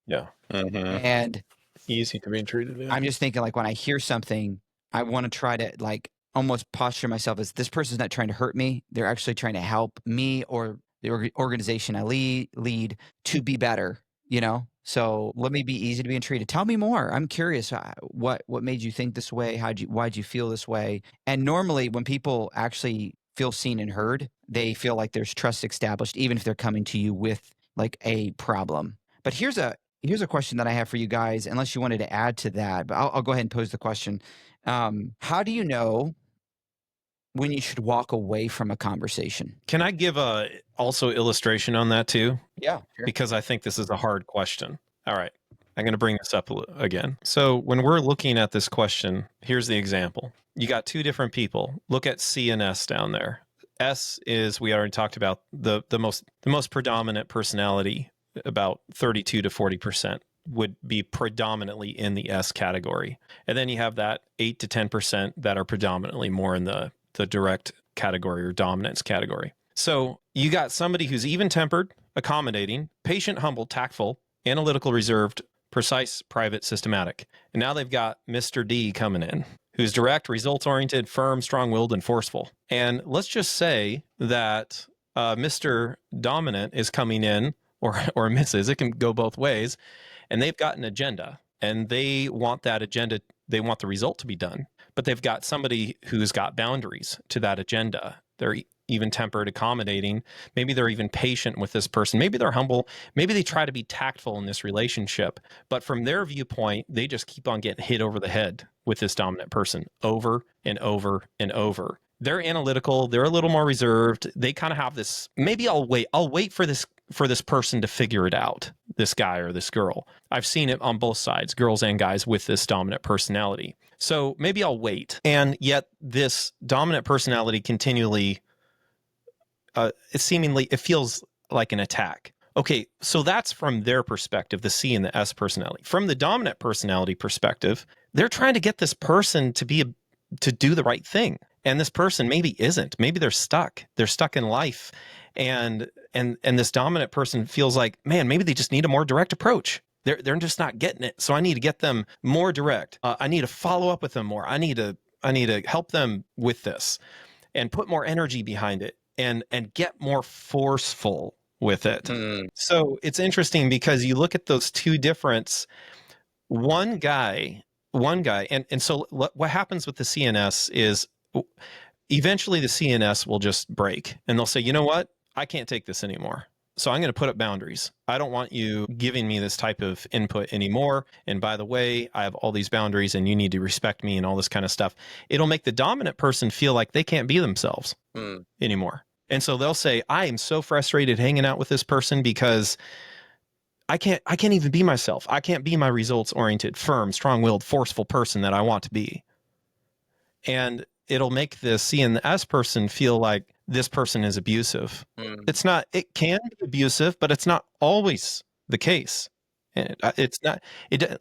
[SPEAKER 1] Yeah.
[SPEAKER 3] And
[SPEAKER 1] Easy to be treated. Yeah.
[SPEAKER 3] I'm just thinking, like, when I hear something, I want to try to, like, almost posture myself as, this person's not trying to hurt me. They're actually trying to help me or the organization I lead to be better, So let me be easy to be entreated. Tell me more. I'm curious. What made you think this way? Why'd you feel this way? And normally, when people actually feel seen and heard, they feel like there's trust established, even if they're coming to you with like a problem. But here's a question that I have for you guys. Unless you wanted to add to that, but I'll go ahead and pose the question. How do you know when you should walk away from a conversation?
[SPEAKER 1] Can I give a also illustration on that too?
[SPEAKER 3] Yeah, sure.
[SPEAKER 1] Because I think this is a hard question. All right. I'm going to bring this up again. So when we're looking at this question, here's the example. You got two different people. Look at C and S down there. S is, we already talked about, the most predominant personality, about 32 to 40% would be predominantly in the S category. And then you have that 8 to 10% that are predominantly more in the direct category or dominance category. So you got somebody who's even-tempered, accommodating, patient, humble, tactful, analytical, reserved, precise, private, systematic. And now they've got Mr. D coming in, who's direct, results-oriented, firm, strong-willed, and forceful. And let's just say that Mr. Dominant is coming in, or Mrs., it can go both ways, and they've got an agenda, and they want that agenda, they want the result to be done. But they've got somebody who's got boundaries to that agenda. They're even tempered, accommodating. Maybe they're even patient with this person. Maybe they're humble. Maybe they try to be tactful in this relationship. But from their viewpoint, they just keep on getting hit over the head with this dominant person over and over and over. They're analytical. They're a little more reserved. They kind of have this, maybe I'll wait for this person to figure it out, this guy or this girl. I've seen it on both sides, girls and guys with this dominant personality. So maybe I'll wait. And yet this dominant personality continually, it feels like an attack. Okay, so that's from their perspective, the C and the S personality. From the dominant personality perspective, they're trying to get this person to do the right thing. And this person maybe isn't. Maybe they're stuck. They're stuck in life. And this dominant person feels like, man, maybe they just need a more direct approach. They're just not getting it. So I need to get them more direct. I need to follow up with them more. I need to help them with this and put more energy behind it and get more forceful with it. So it's interesting because you look at those two difference. One guy, and so what happens with the CNS is eventually the CNS will just break and they'll say, you know what? I can't take this anymore. So I'm going to put up boundaries. I don't want you giving me this type of input anymore. And by the way, I have all these boundaries and you need to respect me and all this kind of stuff. It'll make the dominant person feel like they can't be themselves anymore. And so they'll say, I am so frustrated hanging out with this person because I can't even be myself. I can't be my results-oriented, firm, strong-willed, forceful person that I want to be. And it'll make the C and the S person feel like this person is abusive. It can be abusive, but it's not always the case. And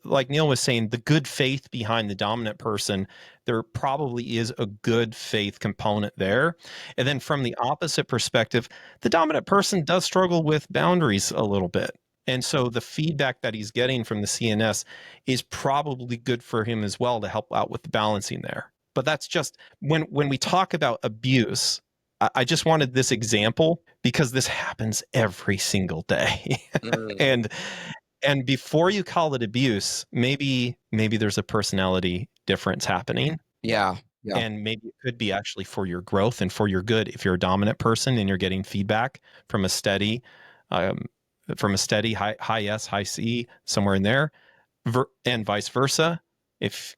[SPEAKER 1] like Neil was saying, the good faith behind the dominant person, there probably is a good faith component there. And then from the opposite perspective, the dominant person does struggle with boundaries a little bit. And so the feedback that he's getting from the CNS is probably good for him as well to help out with the balancing there. But that's just when we talk about abuse, I just wanted this example because this happens every single day. And before you call it abuse, maybe there's a personality difference happening.
[SPEAKER 3] Yeah.
[SPEAKER 1] And maybe it could be actually for your growth and for your good if you're a dominant person and you're getting feedback from a steady high S, high C, somewhere in there, and vice versa, if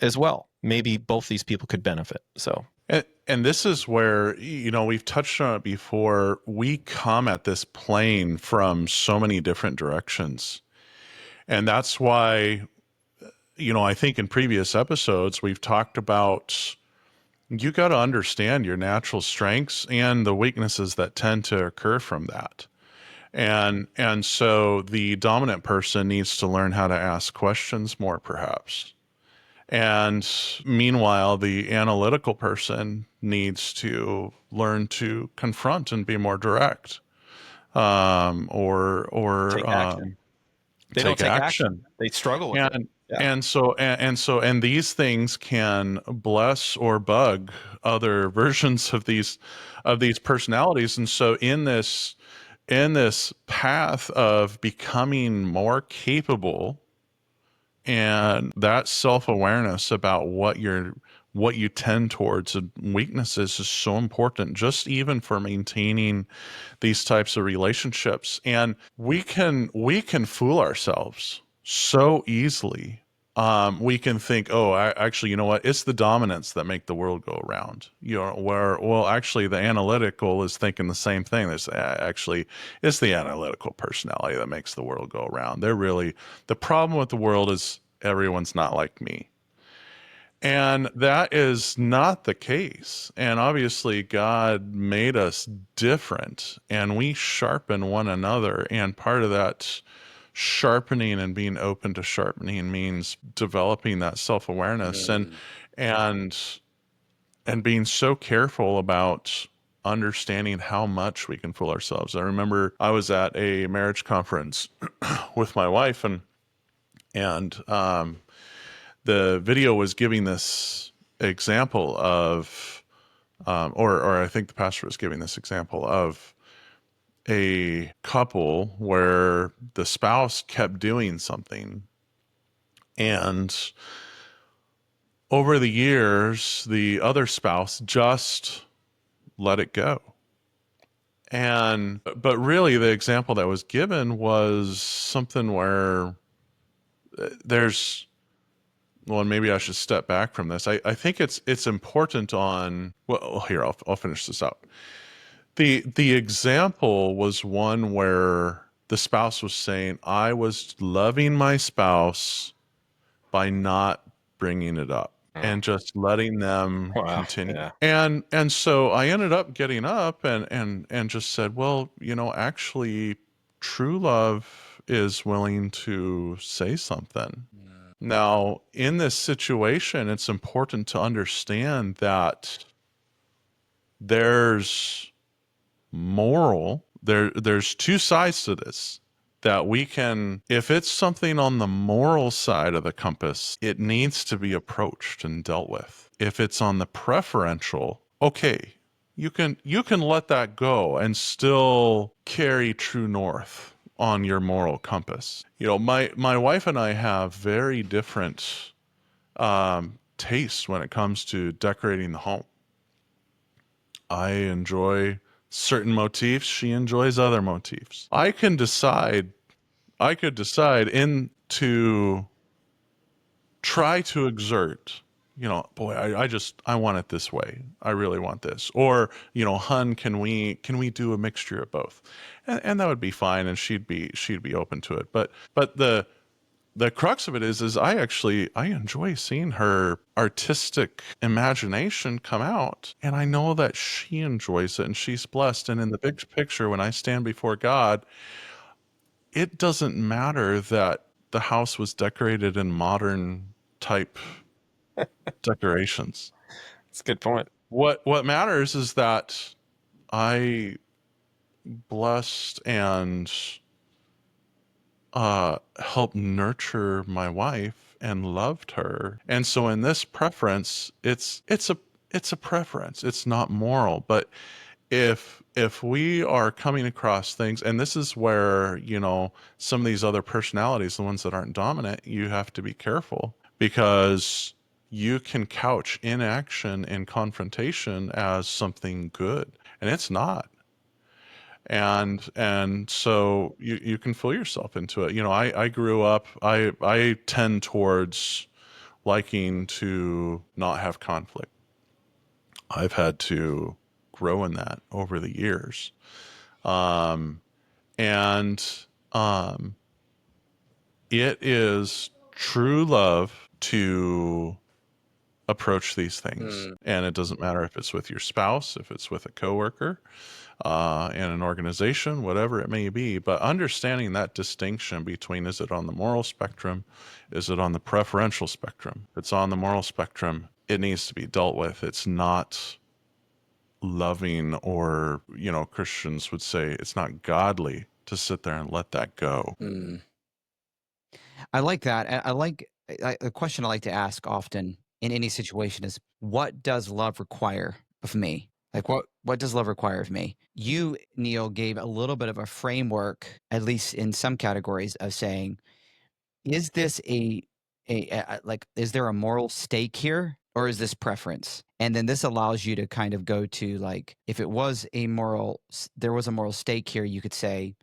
[SPEAKER 1] as well. Maybe both these people could benefit. So,
[SPEAKER 2] and this is where, we've touched on it before. We come at this plane from so many different directions. And that's why, I think in previous episodes, we've talked about you got to understand your natural strengths and the weaknesses that tend to occur from that. And so the dominant person needs to learn how to ask questions more, perhaps. And meanwhile, the analytical person needs to learn to confront and be more direct, or
[SPEAKER 1] take action. They don't take action. They struggle with it. Yeah.
[SPEAKER 2] And these things can bless or bug other versions of these personalities. And so in this path of becoming more capable, and that self-awareness about what you tend towards and weaknesses is so important, just even for maintaining these types of relationships. And we can fool ourselves so easily. We can think, oh, actually, you know what? It's the dominants that make the world go around. Well, actually, the analytical is thinking the same thing. There's actually, it's the analytical personality that makes the world go around. The problem with the world is everyone's not like me. And that is not the case. And obviously, God made us different, and we sharpen one another. And part of that sharpening and being open to sharpening means developing that self-awareness and and being so careful about understanding how much we can fool ourselves. I remember I was at a marriage conference with my wife, and the video was giving this example of, or I think the pastor was giving this example of a couple where the spouse kept doing something, and over the years, the other spouse just let it go. But really, the example that was given was something where there's, well, and maybe I should step back from this. I think it's important on, well, here, I'll finish this out. The example was one where the spouse was saying, I was loving my spouse by not bringing it up and just letting them continue.
[SPEAKER 1] Yeah.
[SPEAKER 2] And so I ended up getting up and just said, well, actually, true love is willing to say something. Now, in this situation, it's important to understand that there's there's two sides to this, that we can, if it's something on the moral side of the compass, it needs to be approached and dealt with. If it's on the preferential, okay, you can let that go and still carry true north on your moral compass. My wife and I have very different tastes when it comes to decorating the home. I enjoy certain motifs. She enjoys other motifs. I could decide to try to exert, boy, I want it this way. I really want this. Or, hun, can we do a mixture of both? And that would be fine, and she'd be open to it. But the crux of it is I enjoy seeing her artistic imagination come out, and I know that she enjoys it and she's blessed. And in the big picture, when I stand before God, it doesn't matter that the house was decorated in modern type decorations.
[SPEAKER 1] That's a good point.
[SPEAKER 2] What matters is that I blessed and helped nurture my wife and loved her. And so in this preference, it's a preference. It's not moral. But if we are coming across things, and this is where, some of these other personalities, the ones that aren't dominant, you have to be careful, because you can couch inaction and confrontation as something good, and it's not. And so you can fool yourself into it. I grew up, I tend towards liking to not have conflict. I've had to grow in that over the years. And it is true love to approach these things. And it doesn't matter if it's with your spouse, if it's with a coworker, in an organization, whatever it may be. But understanding that distinction between, is it on the moral spectrum? Is it on the preferential spectrum? If it's on the moral spectrum, it needs to be dealt with. It's not loving, or, Christians would say it's not godly to sit there and let that go.
[SPEAKER 3] I like that. The question I like to ask often in any situation is, what does love require of me? Like what does love require of me? You, Neil, gave a little bit of a framework, at least in some categories, of saying, is this like, is there a moral stake here, or is this preference? And then this allows you to kind of go to, like, if it was there was a moral stake here, you could say,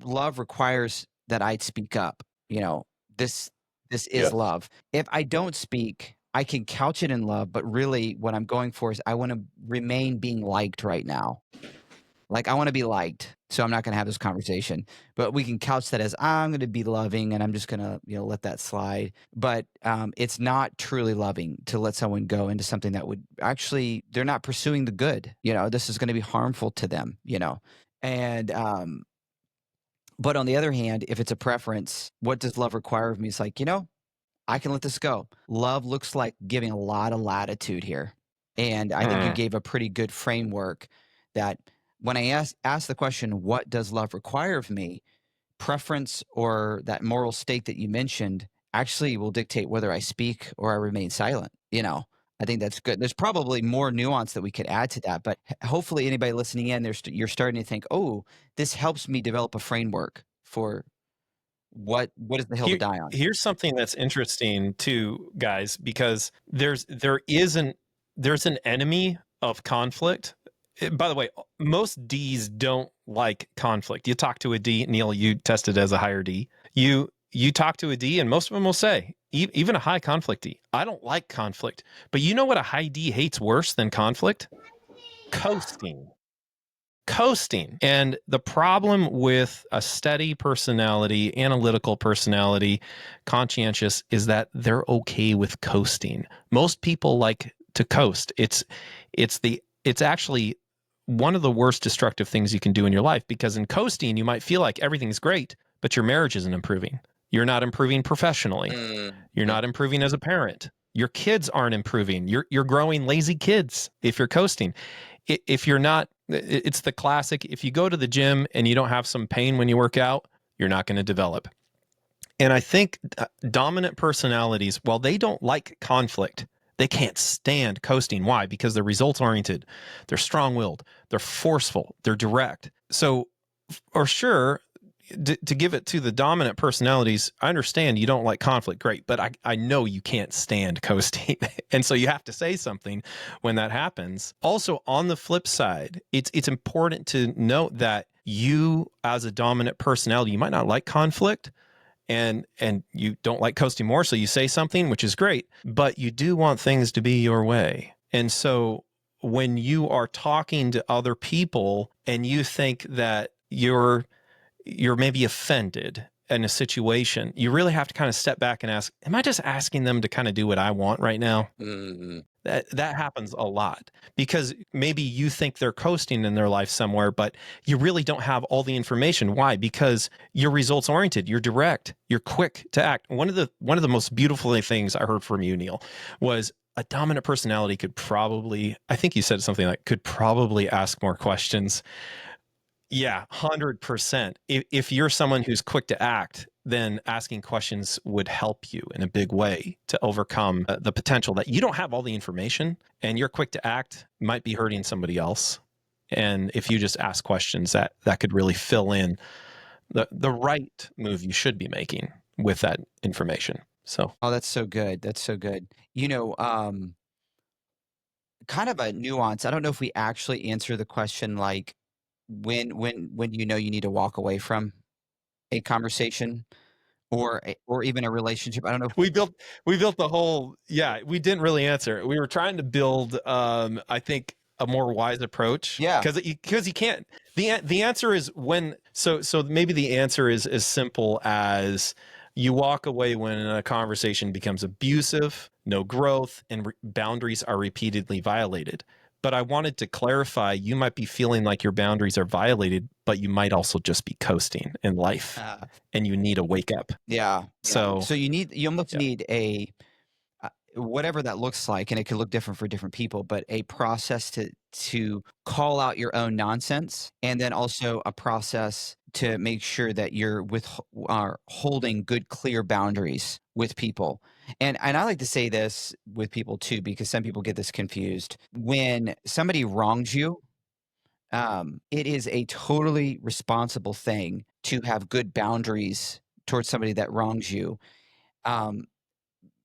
[SPEAKER 3] love requires that I'd speak up. You know, this this is
[SPEAKER 2] Yes.
[SPEAKER 3] love. If I don't speak, I can couch it in love, but really what I'm going for is I want to remain being liked right now. Like, I want to be liked, so I'm not going to have this conversation. But we can couch that as, I'm going to be loving, and I'm just going to, let that slide. But it's not truly loving to let someone go into something that would actually, they're not pursuing the good. This is going to be harmful to them. And but on the other hand, if it's a preference, what does love require of me? It's like, I can let this go. Love looks like giving a lot of latitude here. And I think you
[SPEAKER 1] Mm.
[SPEAKER 3] gave a pretty good framework that when I ask the question, what does love require of me? Preference or that moral state that you mentioned actually will dictate whether I speak or I remain silent. I think that's good. There's probably more nuance that we could add to that, but hopefully anybody listening in, you're starting to think, oh, this helps me develop a framework for what is the hill to
[SPEAKER 1] Here,
[SPEAKER 3] die on.
[SPEAKER 1] here's something that's interesting too, guys, because there's an enemy of conflict. By the way, most D's don't like conflict. You talk to a D, Neil, you tested as a higher D. You talk to a D, and most of them will say, even a high conflict D, I don't like conflict. But you know what a high D hates worse than conflict? Coasting. And the problem with a steady personality, analytical personality, conscientious, is that they're okay with coasting. Most people like to coast. It's actually one of the worst destructive things you can do in your life, because in coasting, you might feel like everything's great, but your marriage isn't improving. You're not improving professionally. You're not improving as a parent. Your kids aren't improving. You're growing lazy kids if you're coasting. If you're not, it's the classic, if you go to the gym and you don't have some pain when you work out, you're not going to develop. And I think dominant personalities, while they don't like conflict, they can't stand coasting. Why? Because they're results oriented, they're strong willed, they're forceful, they're direct. So, or sure, to give it to the dominant personalities, I understand you don't like conflict, great, but I know you can't stand coasting. And so you have to say something when that happens. Also, on the flip side, it's important to note that you, as a dominant personality, you might not like conflict, and you don't like coasting more, so you say something, which is great, but you do want things to be your way. And so when you are talking to other people and you think that you're maybe offended in a situation, you really have to kind of step back and ask, am I just asking them to kind of do what I want right now?
[SPEAKER 4] Mm-hmm.
[SPEAKER 1] That happens a lot, because maybe you think they're coasting in their life somewhere, but you really don't have all the information. Why? Because you're results oriented, you're direct, you're quick to act. One of the most beautiful things I heard from you, Neil, was a dominant personality could probably, I think you said something like, could probably ask more questions. Yeah, 100%. If you're someone who's quick to act, then asking questions would help you in a big way to overcome the potential that you don't have all the information, and you're quick to act might be hurting somebody else. And if you just ask questions, that could really fill in the right move you should be making with that information. So,
[SPEAKER 3] Oh, that's so good. That's so good. Kind of a nuance. I don't know if we actually answer the question, like, when you need to walk away from a conversation or even a relationship. I don't know.
[SPEAKER 1] we built the whole, yeah, we didn't really answer. We were trying to build I think a more wise approach,
[SPEAKER 3] Yeah.
[SPEAKER 1] because you can't, the answer is when, so maybe the answer is as simple as, you walk away when a conversation becomes abusive, no growth, and boundaries are repeatedly violated. But I wanted to clarify, you might be feeling like your boundaries are violated, but you might also just be coasting in life, and you need a wake up.
[SPEAKER 3] Yeah.
[SPEAKER 1] So,
[SPEAKER 3] So you almost
[SPEAKER 1] yeah.
[SPEAKER 3] need a whatever that looks like, and it could look different for different people, but a process to call out your own nonsense, and then also a process to make sure that you're are holding good, clear boundaries with people. And I like to say this with people too, because some people get this confused. When somebody wrongs you, it is a totally responsible thing to have good boundaries towards somebody that wrongs you. Um,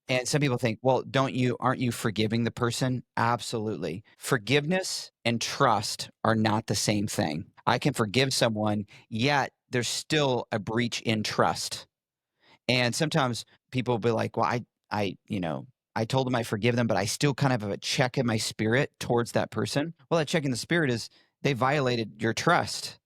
[SPEAKER 3] and some people think, well, aren't you forgiving the person? Absolutely. Forgiveness and trust are not the same thing. I can forgive someone, yet there's still a breach in trust. And sometimes people will be like, well, I told them I forgive them, but I still kind of have a check in my spirit towards that person. Well, that check in the spirit is they violated your trust.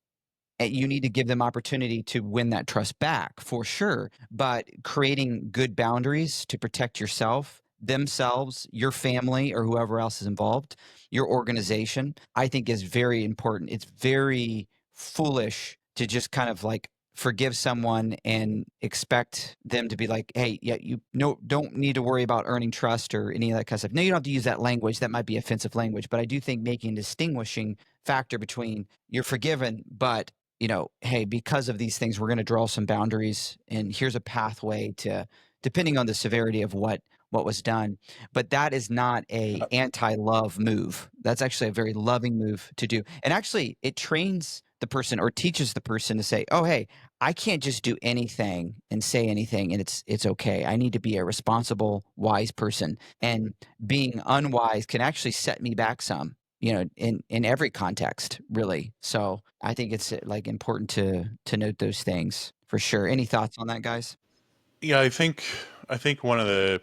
[SPEAKER 3] And you need to give them opportunity to win that trust back for sure. But creating good boundaries to protect yourself, themselves, your family, or whoever else is involved, your organization, I think is very important. It's very foolish to just kind of like forgive someone and expect them to be like, hey, yeah, you no don't need to worry about earning trust or any of that kind of stuff. No, you don't have to use that language. That might be offensive language, but I do think making a distinguishing factor between you're forgiven, but hey, because of these things, we're going to draw some boundaries, and here's a pathway to, depending on the severity of what was done. But that is not a anti-love move. That's actually a very loving move to do, and actually, it trains the person or teaches the person to say, "Oh, hey, I can't just do anything and say anything, and it's okay. I need to be a responsible, wise person, and being unwise can actually set me back some." In every context, really. So I think it's like important to note those things for sure. Any thoughts on that, guys?
[SPEAKER 2] Yeah, I think one of the,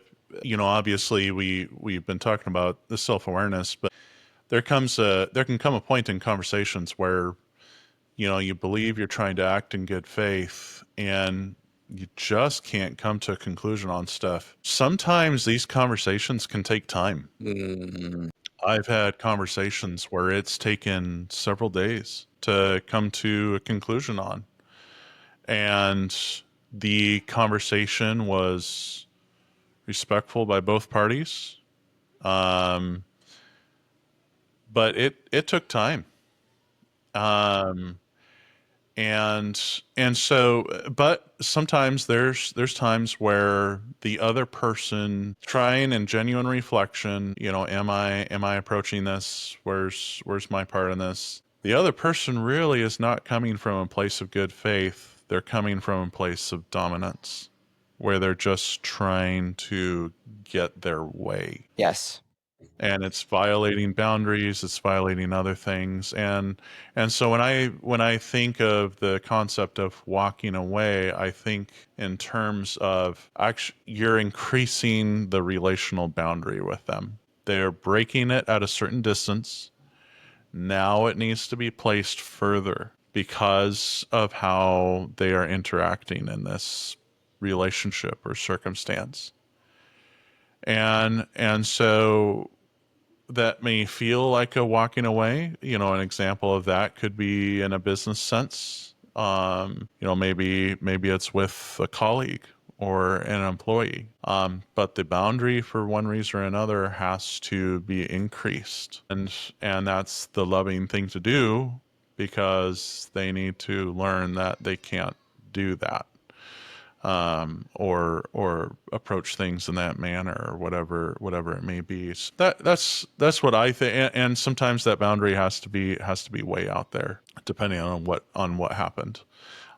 [SPEAKER 2] obviously we've been talking about the self-awareness, but there can come a point in conversations where, you believe you're trying to act in good faith and you just can't come to a conclusion on stuff. Sometimes these conversations can take time.
[SPEAKER 3] Mm.
[SPEAKER 2] I've had conversations where it's taken several days to come to a conclusion on. And the conversation was respectful by both parties. Um, but it took time. Um, and so, but sometimes there's times where the other person trying in genuine reflection, am I approaching this? Where's my part in this? The other person really is not coming from a place of good faith. They're coming from a place of dominance, where they're just trying to get their way,
[SPEAKER 3] Yes.
[SPEAKER 2] and it's violating boundaries, it's violating other things. And so when I think of the concept of walking away, I think in terms of actually you're increasing the relational boundary with them. They're breaking it at a certain distance. Now it needs to be placed further because of how they are interacting in this relationship or circumstance. And so that may feel like a walking away. An example of that could be in a business sense. Maybe it's with a colleague or an employee. But the boundary for one reason or another has to be increased. And that's the loving thing to do, because they need to learn that they can't do that, or approach things in that manner, or whatever it may be. So that's what I think. And sometimes that boundary has to be way out there, depending on what happened.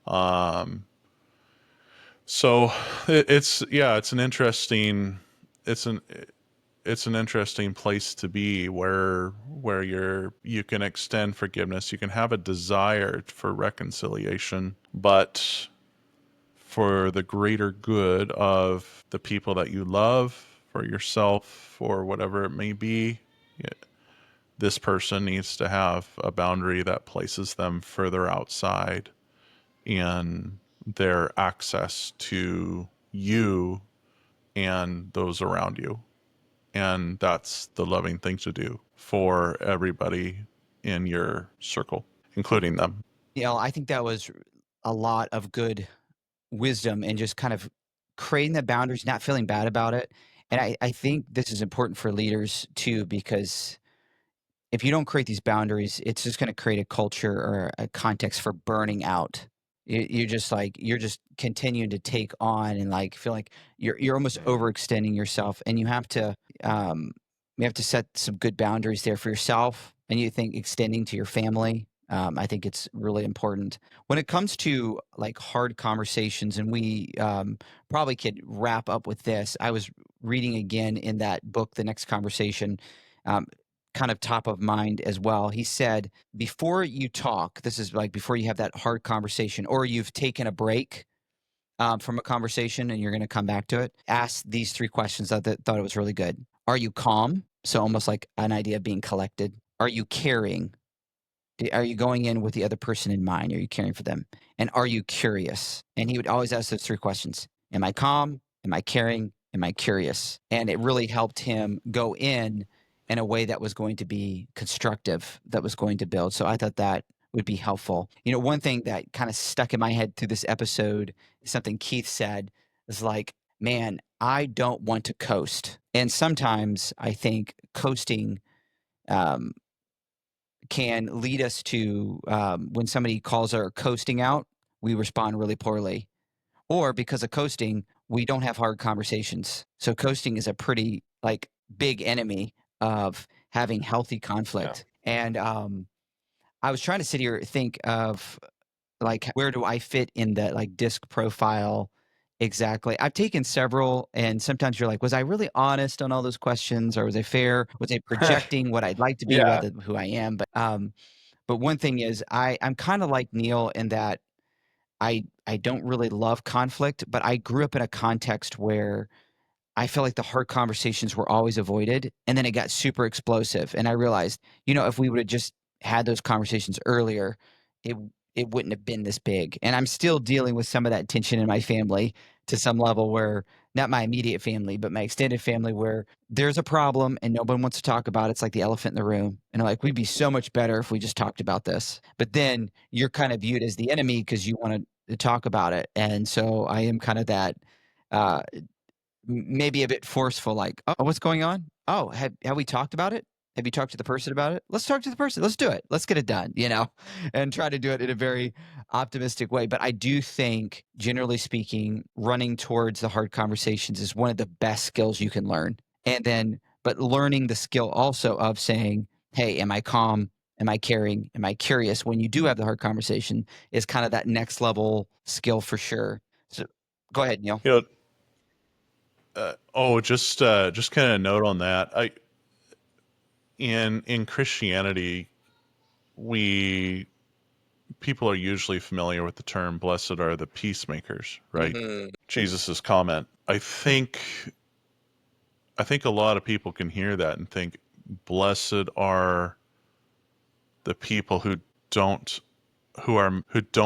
[SPEAKER 2] Um, so it's an interesting it's an it's an interesting place to be, where you can extend forgiveness, you can have a desire for reconciliation, but for the greater good of the people that you love, for yourself, or whatever it may be, this person needs to have a boundary that places them further outside in their access to you and those around you. And that's the loving thing to do for everybody in your circle, including them.
[SPEAKER 3] I think that was a lot of good wisdom and just kind of creating the boundaries, not feeling bad about it. And I think this is important for leaders too, because if you don't create these boundaries, it's just going to create a culture or a context for burning out. You're just like you're just continuing to take on and like feel like you're almost overextending yourself, and um, you have to set some good boundaries there for yourself, and you think extending to your family. I think it's really important when it comes to like hard conversations, and we probably could wrap up with this. I was reading again in that book, The Next Conversation, um, kind of top of mind as well. He said, before you talk, this is like before you have that hard conversation, or you've taken a break from a conversation and you're going to come back to it, ask these three questions. I thought it was really good. Are you calm? So almost like an idea of being collected. Are you caring? Are you going in with the other person in mind? Are you caring for them? And are you curious? And he would always ask those three questions. Am I calm? Am I caring? Am I curious? And it really helped him go in a way that was going to be constructive, that was going to build. So I thought that would be helpful. You know, one thing that kind of stuck in my head through this episode, something Keith said, is like, man, I don't want to coast. And sometimes I think coasting um, can lead us to when somebody calls our coasting out, we respond really poorly. Or because of coasting, we don't have hard conversations. So coasting is a pretty like big enemy of having healthy conflict. And I was trying to sit here think of like where do I fit in the like disc profile exactly. I've taken several, and sometimes you're like, was I really honest on all those questions, or was I fair? Was I projecting what I'd like to be
[SPEAKER 1] Yeah.
[SPEAKER 3] rather than who I am? But one thing is I'm kind of like Neil in that I don't really love conflict, but I grew up in a context where I feel like the hard conversations were always avoided, and then it got super explosive. And I realized, you know, if we would have just had those conversations earlier, it it wouldn't have been this big. And I'm still dealing with some of that tension in my family to some level where not my immediate family, but my extended family, where there's a problem and no one wants to talk about it. It's like the elephant in the room. And I'm like, we'd be so much better if we just talked about this. But then you're kind of viewed as the enemy because you want to talk about it. And so I am kind of that uh, maybe a bit forceful, like, "Oh, what's going on? Oh, have we talked about it? Have you talked to the person about it? Let's talk to the person. Let's do it. Let's get it done," you know, and try to do it in a very optimistic way. But I do think, generally speaking, running towards the hard conversations is one of the best skills you can learn. And then, but learning the skill also of saying, "Hey, am I calm? Am I caring? Am I curious?" When you do have the hard conversation, is kind of that next level skill for sure. So, go ahead, Neil.
[SPEAKER 2] You know, just kind of note on that. In Christianity, we people are usually familiar with the term "blessed are the peacemakers," right? Jesus's comment. I think a lot of people can hear that and think, "Blessed are the people who don't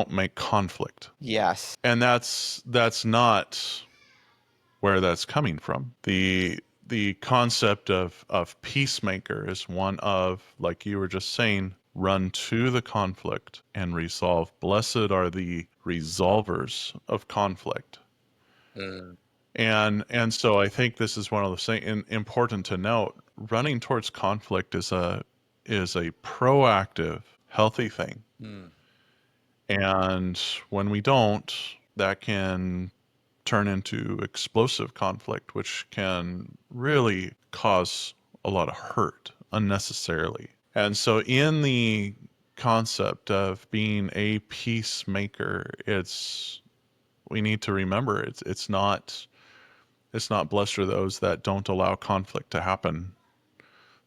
[SPEAKER 2] make conflict."
[SPEAKER 3] Yes.
[SPEAKER 2] And that's not where that's coming from. The concept of peacemaker is one of, like you were just saying, run to the conflict and resolve. Blessed are the resolvers of conflict. And so I think this is one of those things important to note. Running towards conflict is a proactive, healthy thing. And when we don't, that can turn into explosive conflict, which can really cause a lot of hurt unnecessarily. And so, in the concept of being a peacemaker, we need to remember it's not blessed are those that don't allow conflict to happen.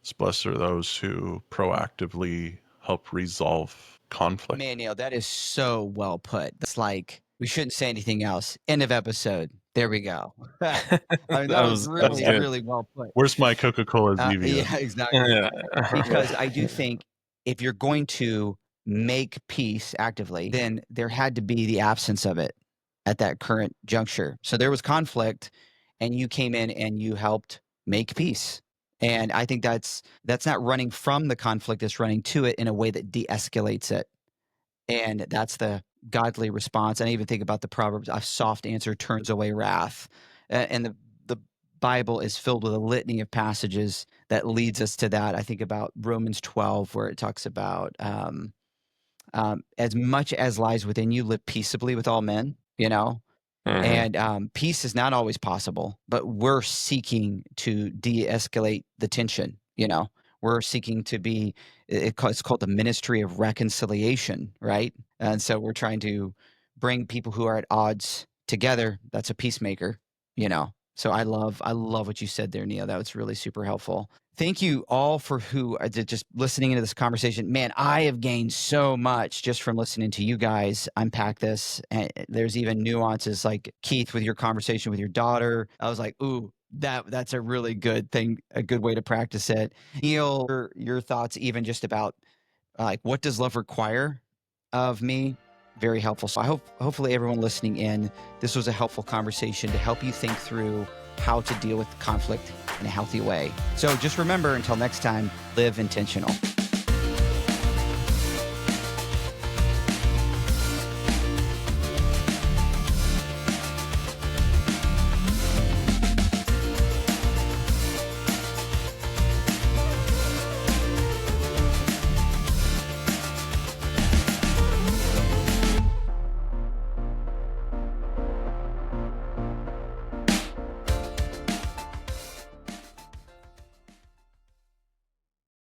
[SPEAKER 2] It's blessed are those who proactively help resolve conflict.
[SPEAKER 3] Man, Neil, that is so well put. That's like we shouldn't say anything else. End of episode. There we go. I mean, that was
[SPEAKER 1] That was
[SPEAKER 3] really,
[SPEAKER 1] good.
[SPEAKER 3] really well put.
[SPEAKER 2] Where's my Coca-Cola Zevia?
[SPEAKER 3] Yeah, exactly.
[SPEAKER 1] Yeah.
[SPEAKER 3] Because I do think if you're going to make peace actively, then there had to be the absence of it at that current juncture. So there was conflict, and you came in and you helped make peace. And I think that's not running from the conflict; it's running to it in a way that de-escalates it. And that's the godly response. And I even think about the Proverbs, a soft answer turns away wrath. And the Bible is filled with a litany of passages that leads us to that. I think about Romans 12, where it talks about as much as lies within you, live peaceably with all men,
[SPEAKER 1] Mhm.
[SPEAKER 3] and peace is not always possible, but we're seeking to de-escalate the tension. We're seeking to be. It's called the ministry of reconciliation, right? And so we're trying to bring people who are at odds together. That's a peacemaker. So I love what you said there, Neil. That was really super helpful. Thank you all for who just listening into this conversation. Man, I have gained so much just from listening to you guys unpack this. And there's even nuances like Keith with your conversation with your daughter. I was like, ooh, that's a really good thing, a good way to practice it. Neil, your thoughts even just about like what does love require of me? Very helpful. So hopefully everyone listening in, this was a helpful conversation to help you think through how to deal with conflict in a healthy way. So just remember, until next time, live intentional.